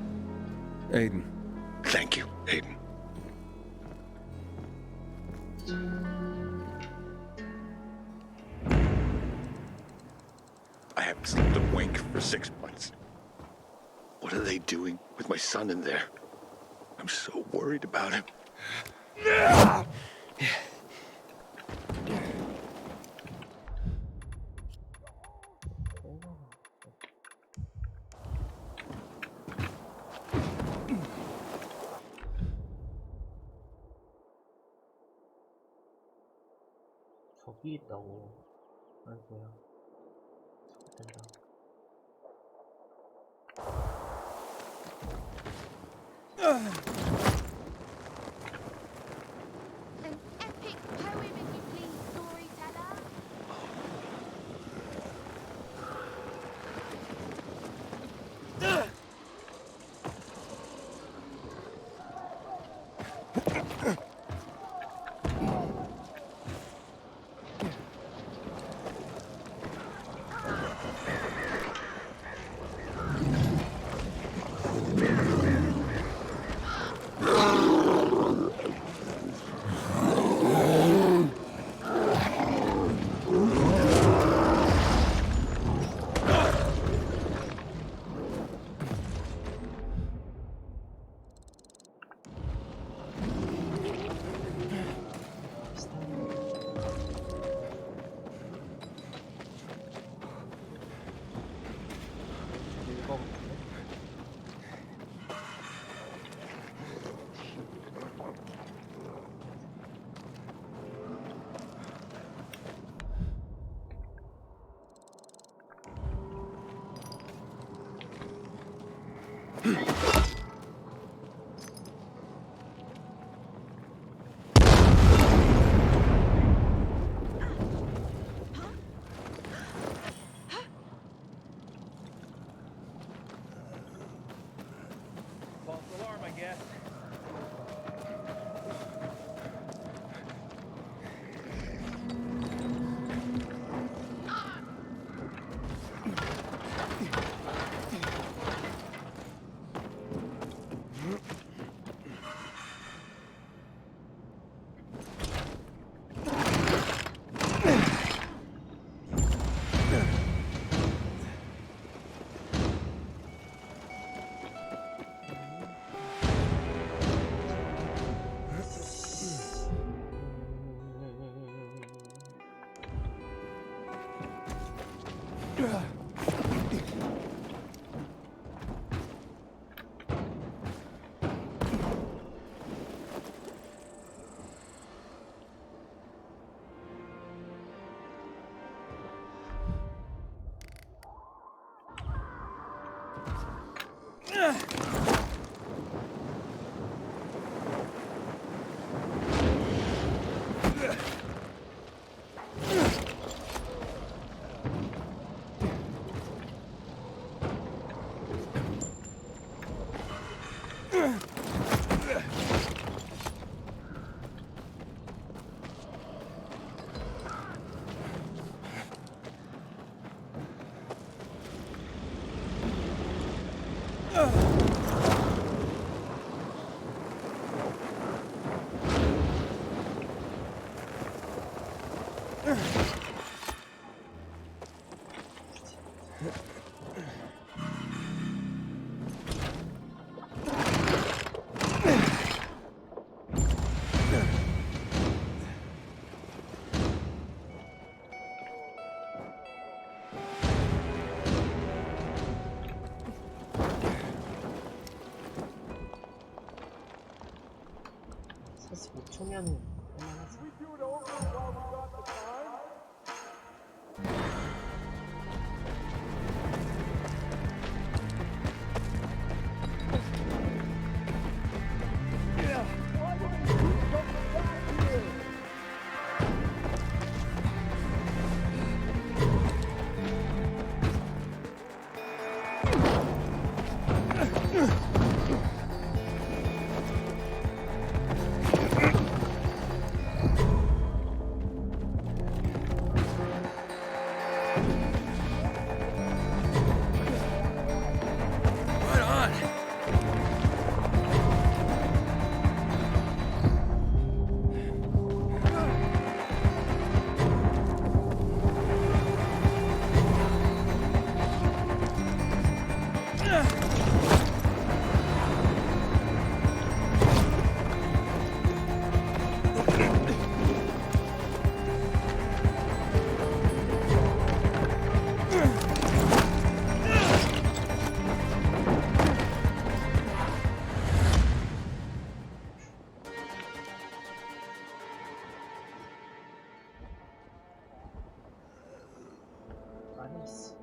Aiden. Thank you, Aiden. I haven't slept a wink for 6 months. What are they doing with my son in there? I'm so worried about him. 저기 있다고. 아이고야. 된다. An epic poem, if you please, storyteller. 45초면 아니었어.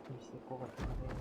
좀 있을 것 같은데.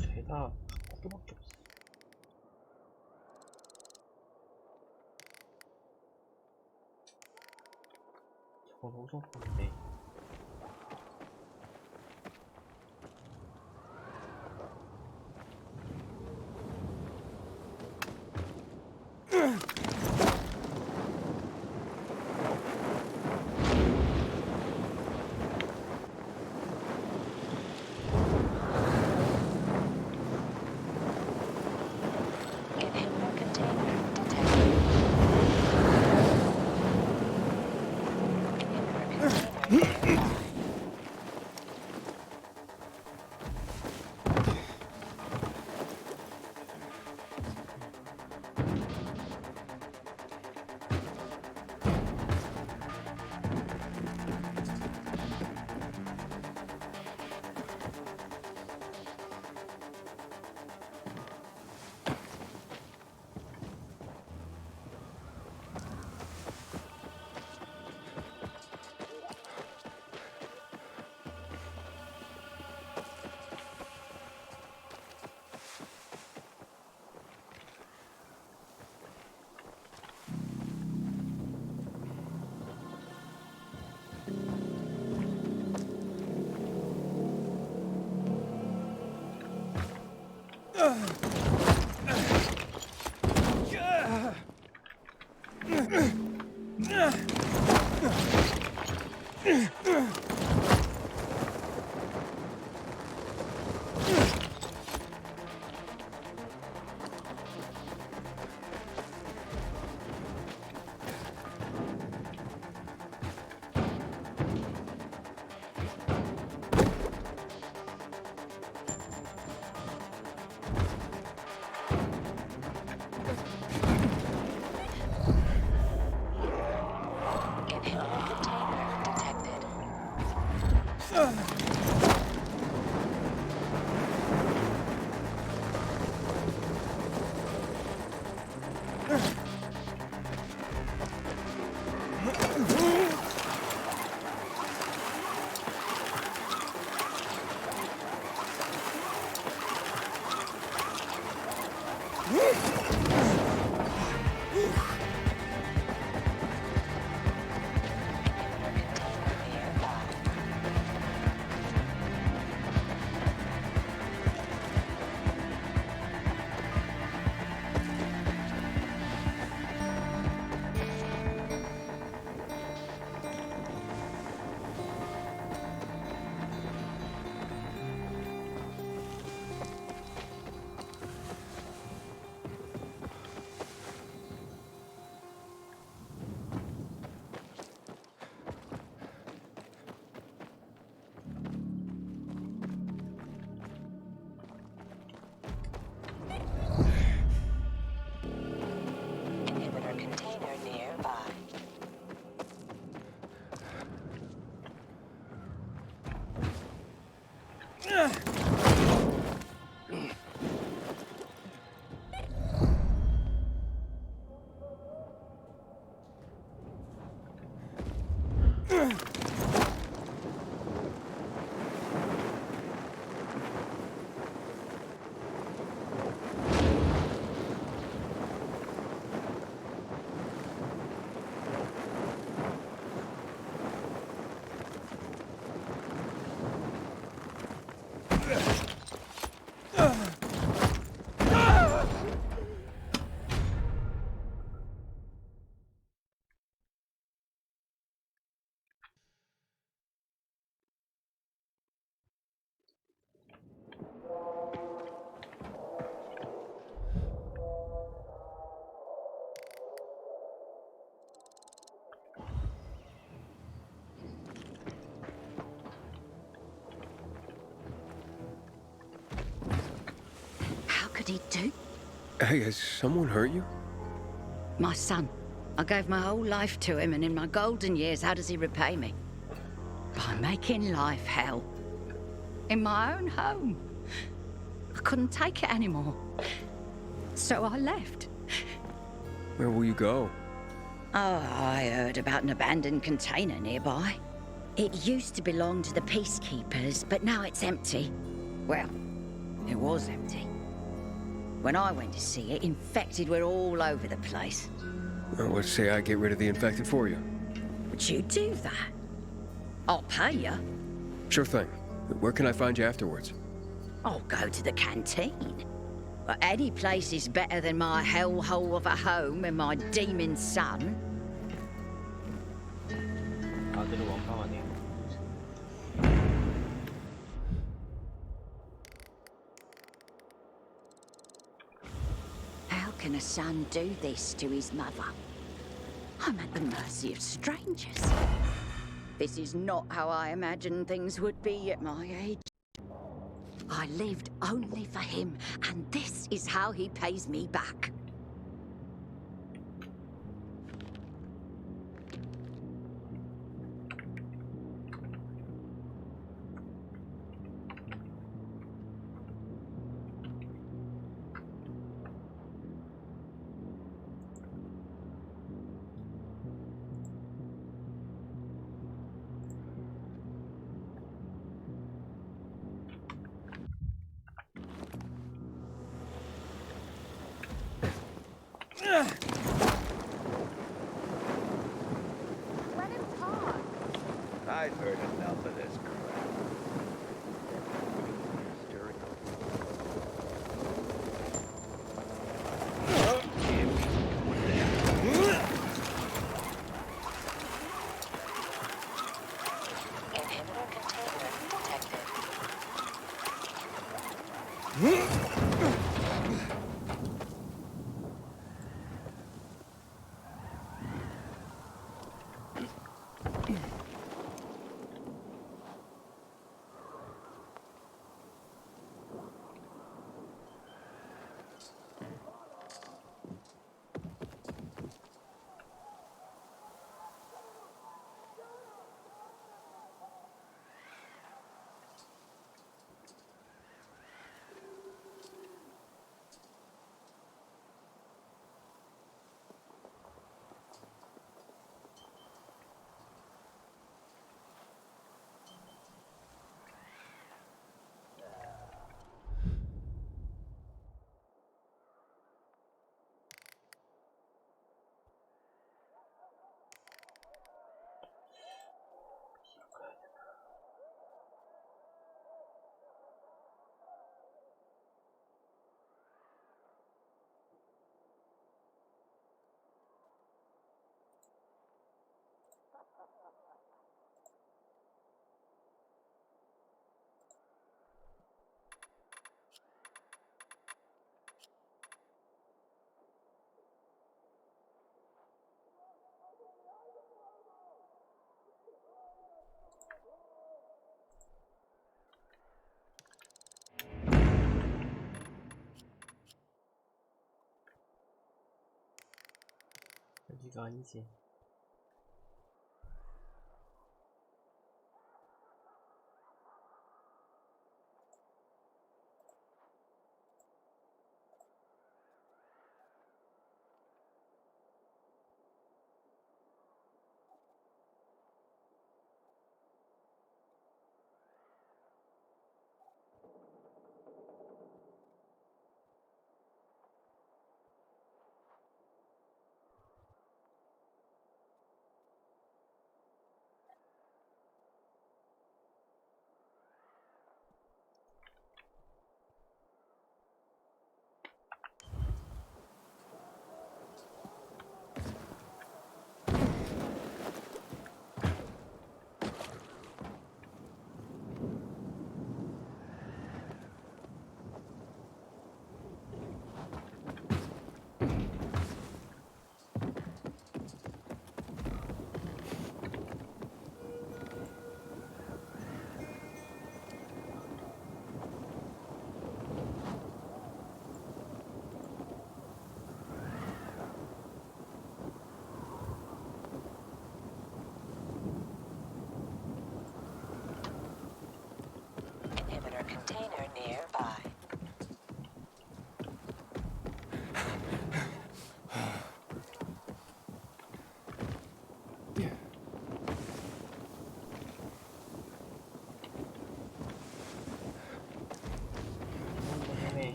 죄다 구두밖에 없어. 저건 호성품인데. could he do? Hey, has someone hurt you? My son. I gave my whole life to him, and in my golden years, how does he repay me? By making life hell. In my own home. I couldn't take it anymore. So I left. Where will you go? Oh, I heard about an abandoned container nearby. It used to belong to the peacekeepers, but now it's empty. Well, it was empty. When I went to see it, infected were all over the place. Well, let's say I get rid of the infected for you. Would you do that? I'll pay you. Sure thing. Where can I find you afterwards? I'll go to the canteen. But any place is better than my hellhole of a home and my demon son. 아들은 원망하네. How can a son do this to his mother? I'm at the mercy of strangers. This is not how I imagined things would be at my age. I lived only for him, and this is how he pays me back. Let him talk. I've heard enough of this crap. 여기가 아니지.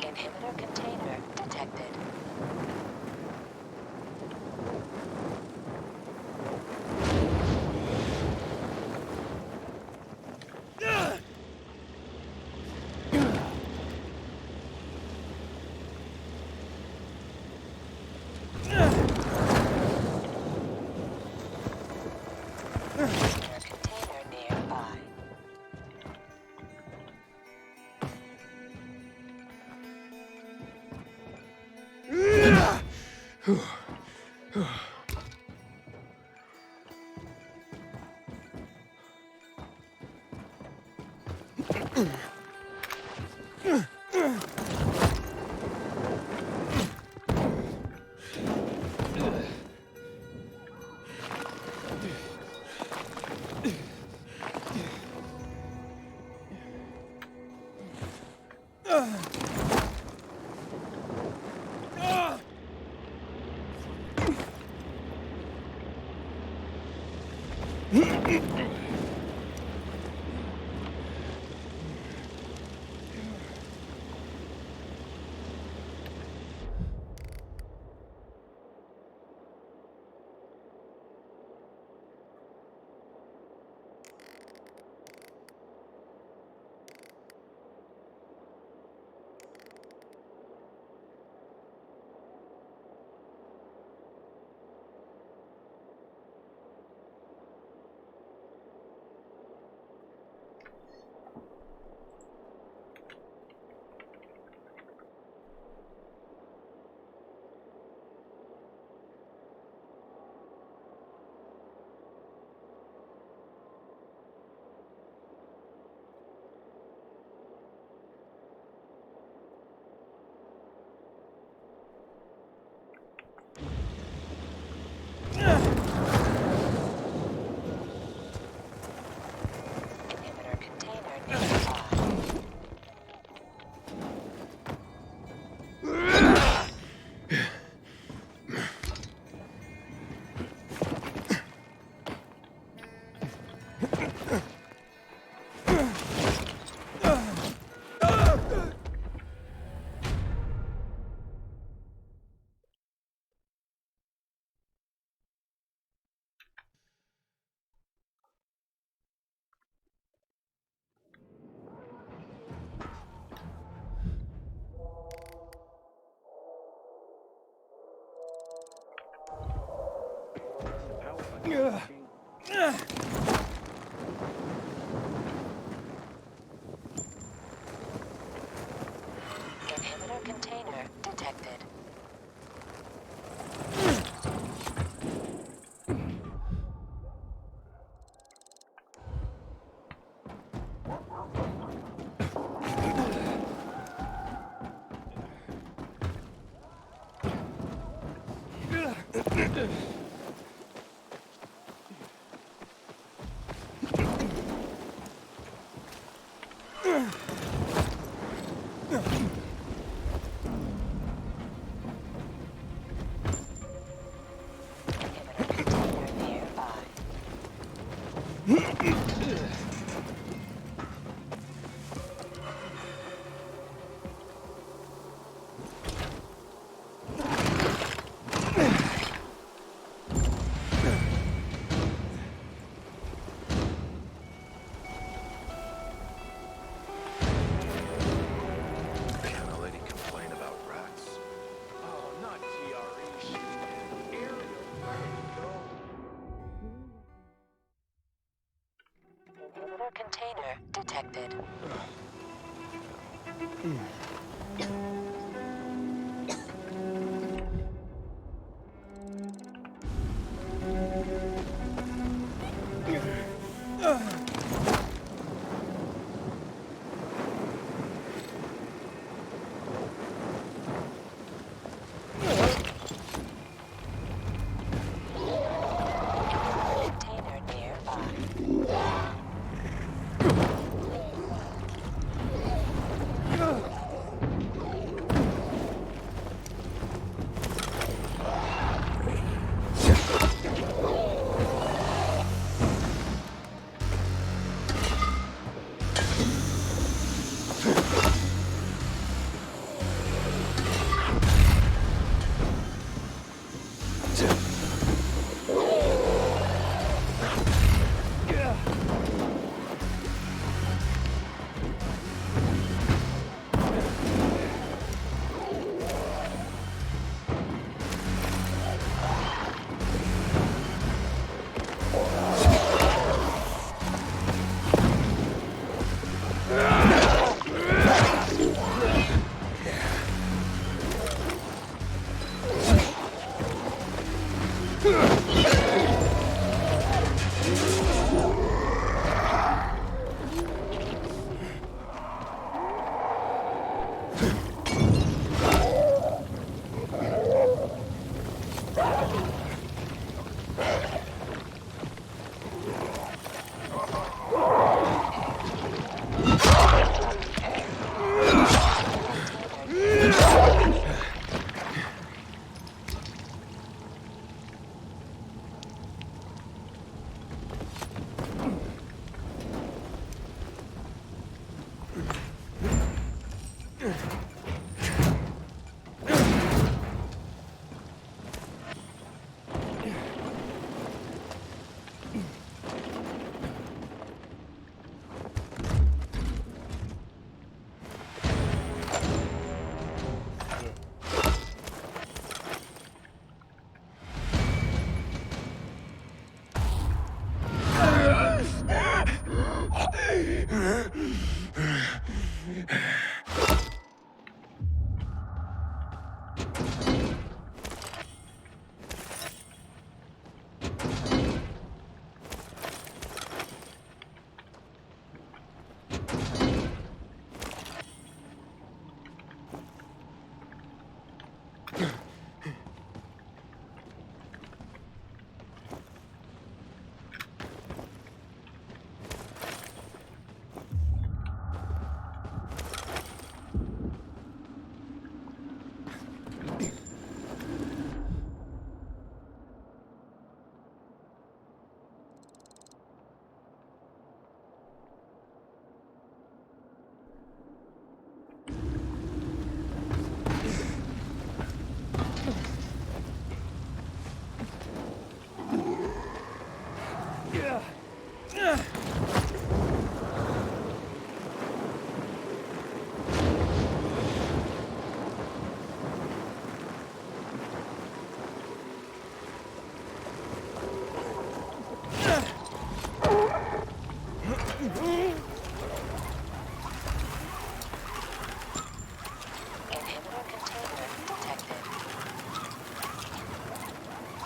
Inhibitor container detected. Inhibitor container detected. Container detected. Container nearby.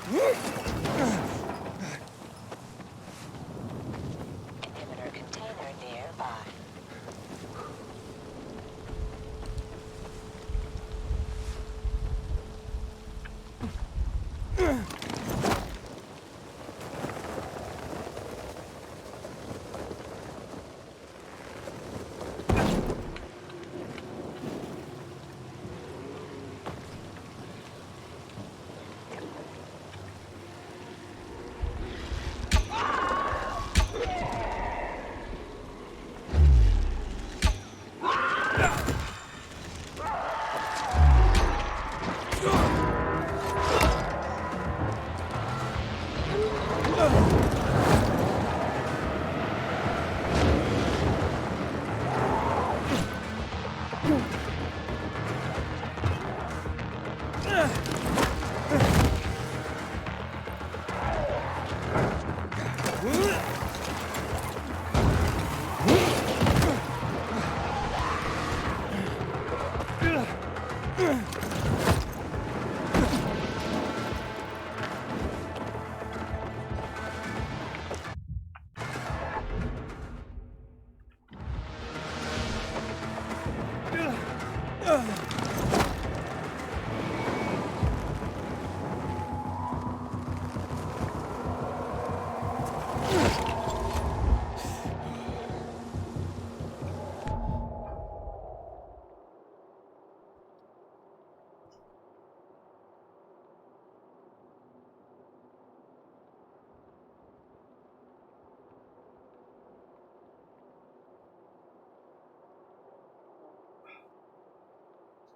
Inhibitor container nearby.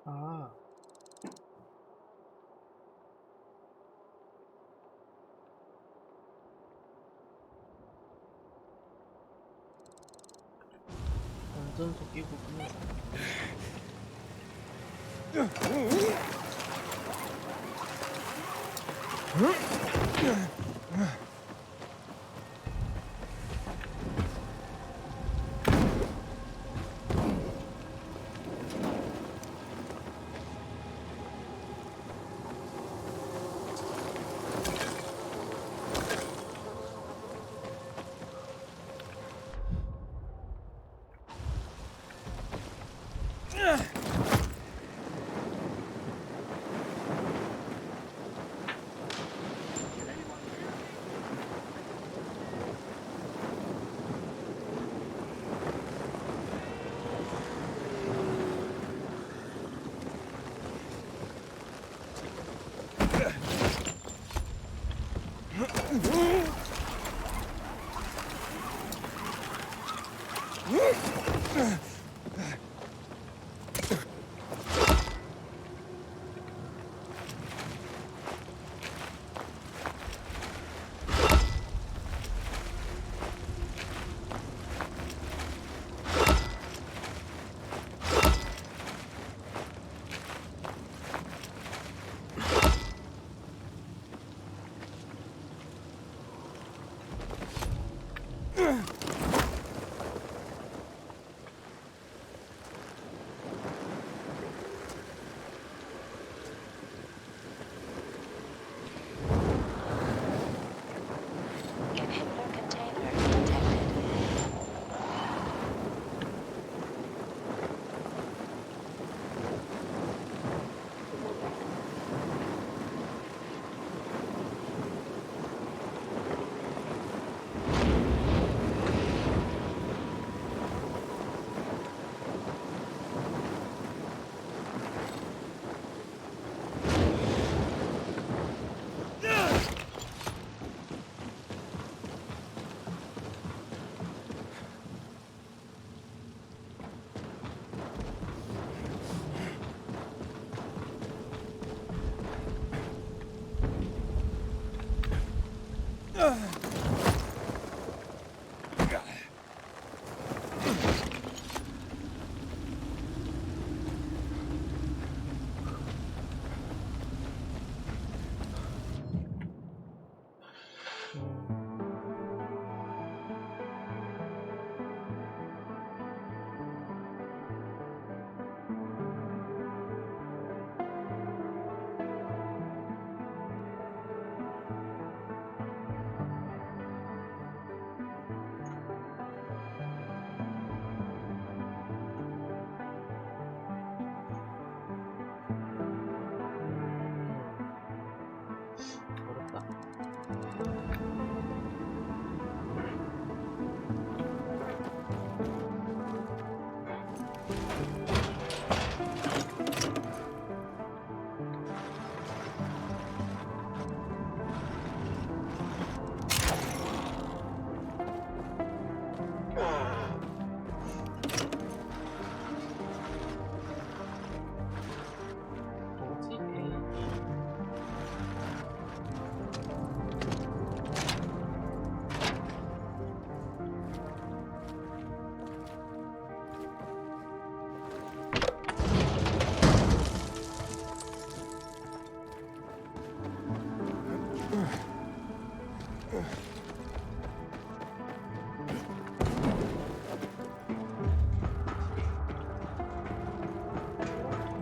아. 완전 도끼고군요.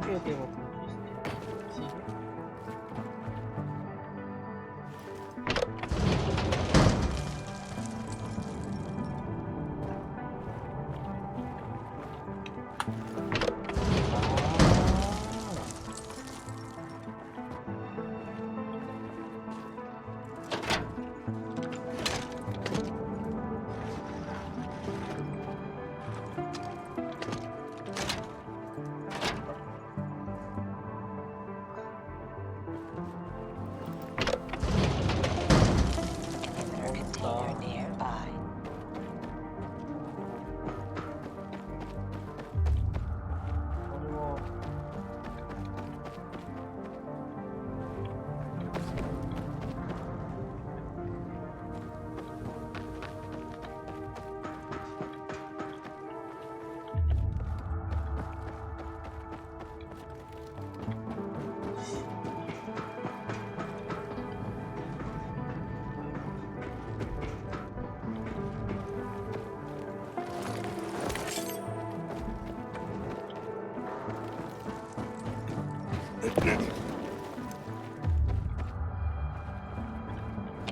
어떻게 되고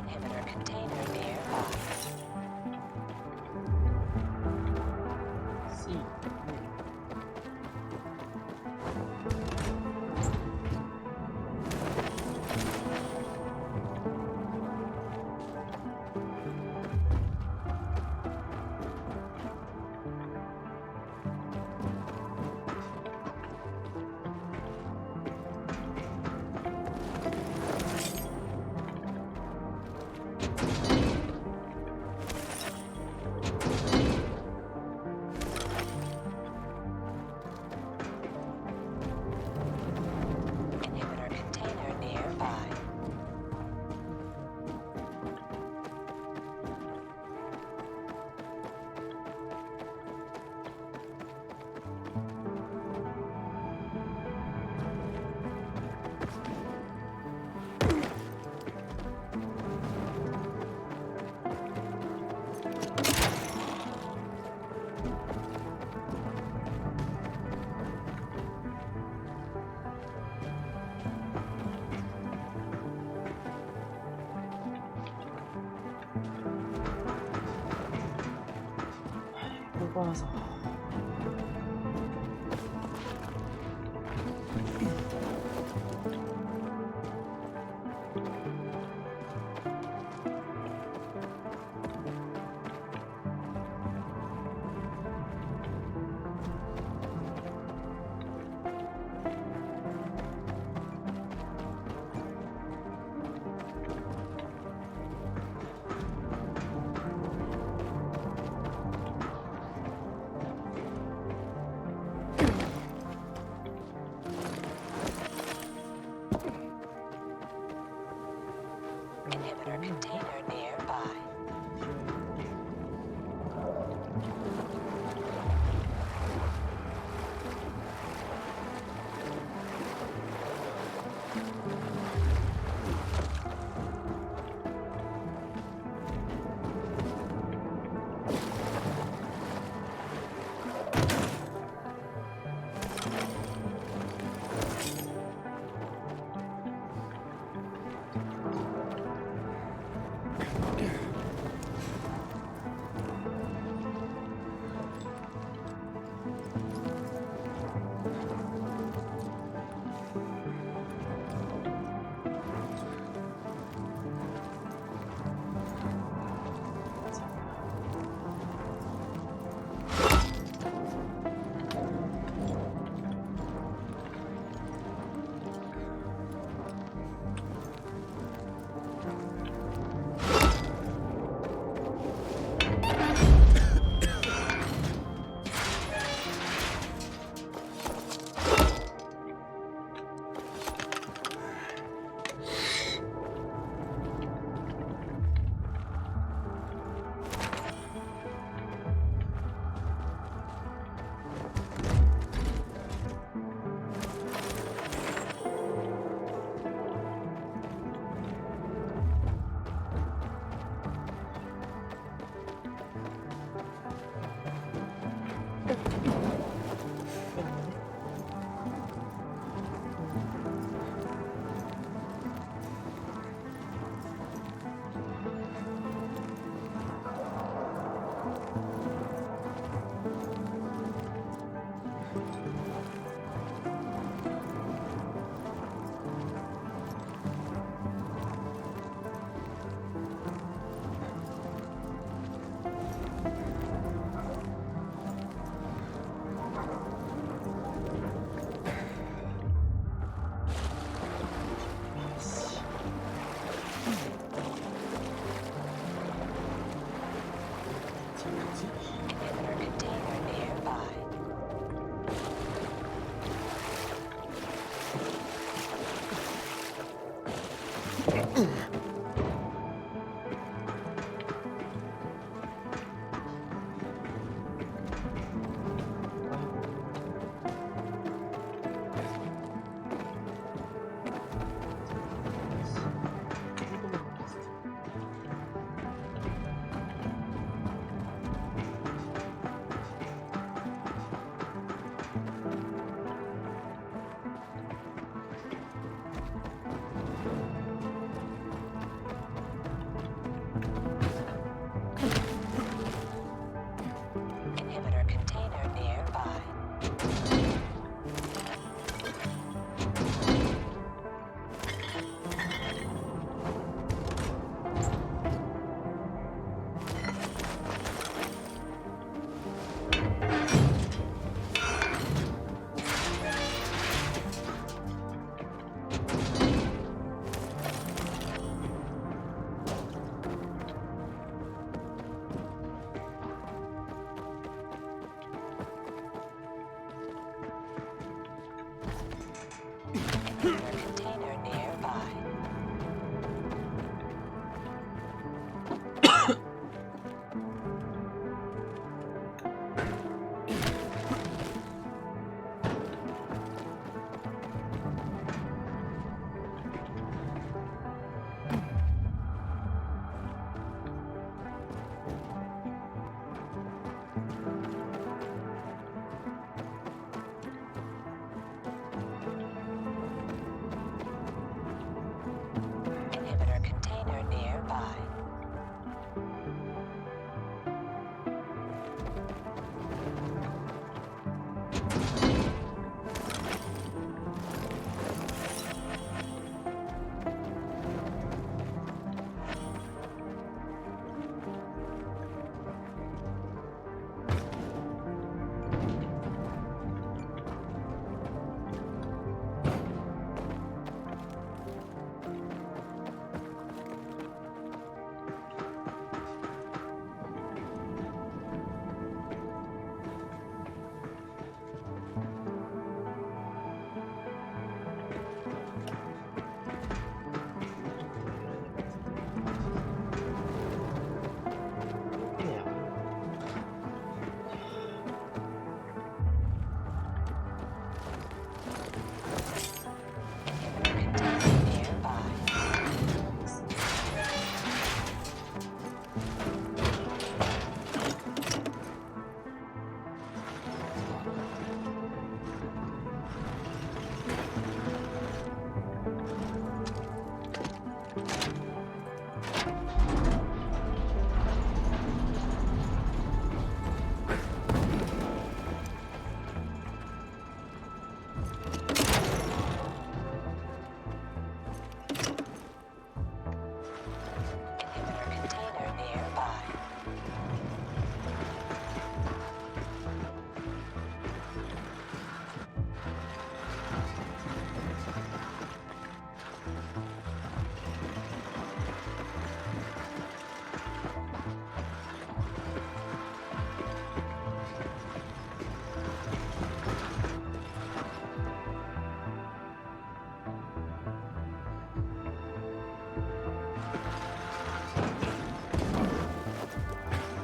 Inhibitor container nearby. Inhibitor container nearby. 뽑아서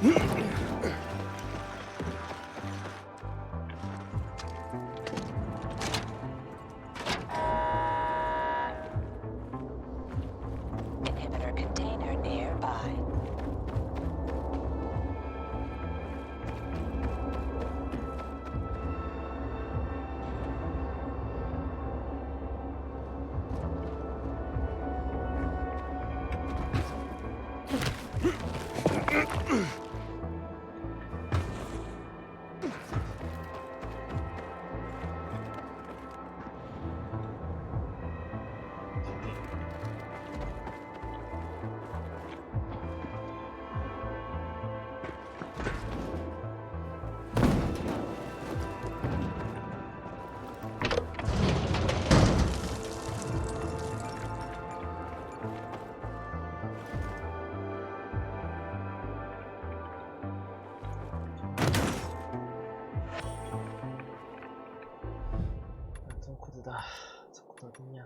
Inhibitor container nearby. 코드다. 저 코드 어딨냐?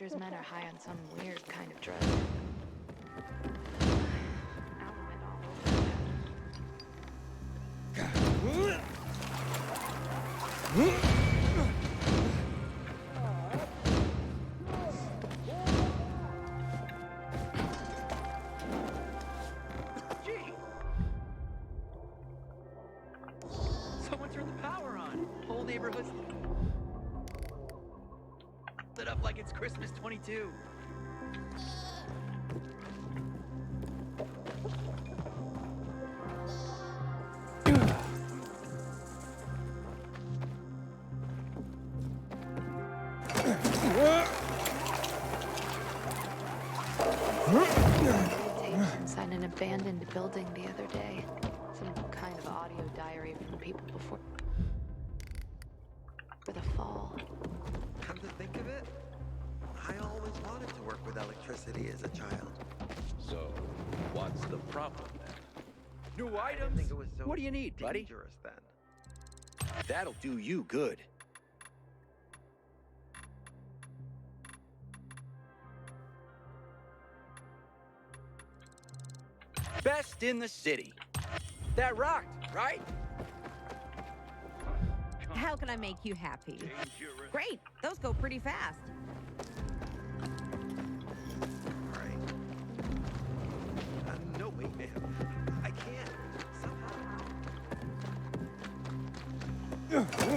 Preacher's men are high on some weird kind of drug. Someone turned the power on. Whole neighborhood's lit up like it's Christmas 22. Inside an abandoned building the other day. Some kind of audio diary from people before the fall. Come to think of it, I always wanted to work with electricity as a child. So, what's the problem then? New items? I didn't think it was so What do you need, buddy? dangerous then. That'll do you good. Best in the city. That rocked, right? How can I make you happy? Great, those go pretty fast. Right. No, wait, man. I can't. Somehow.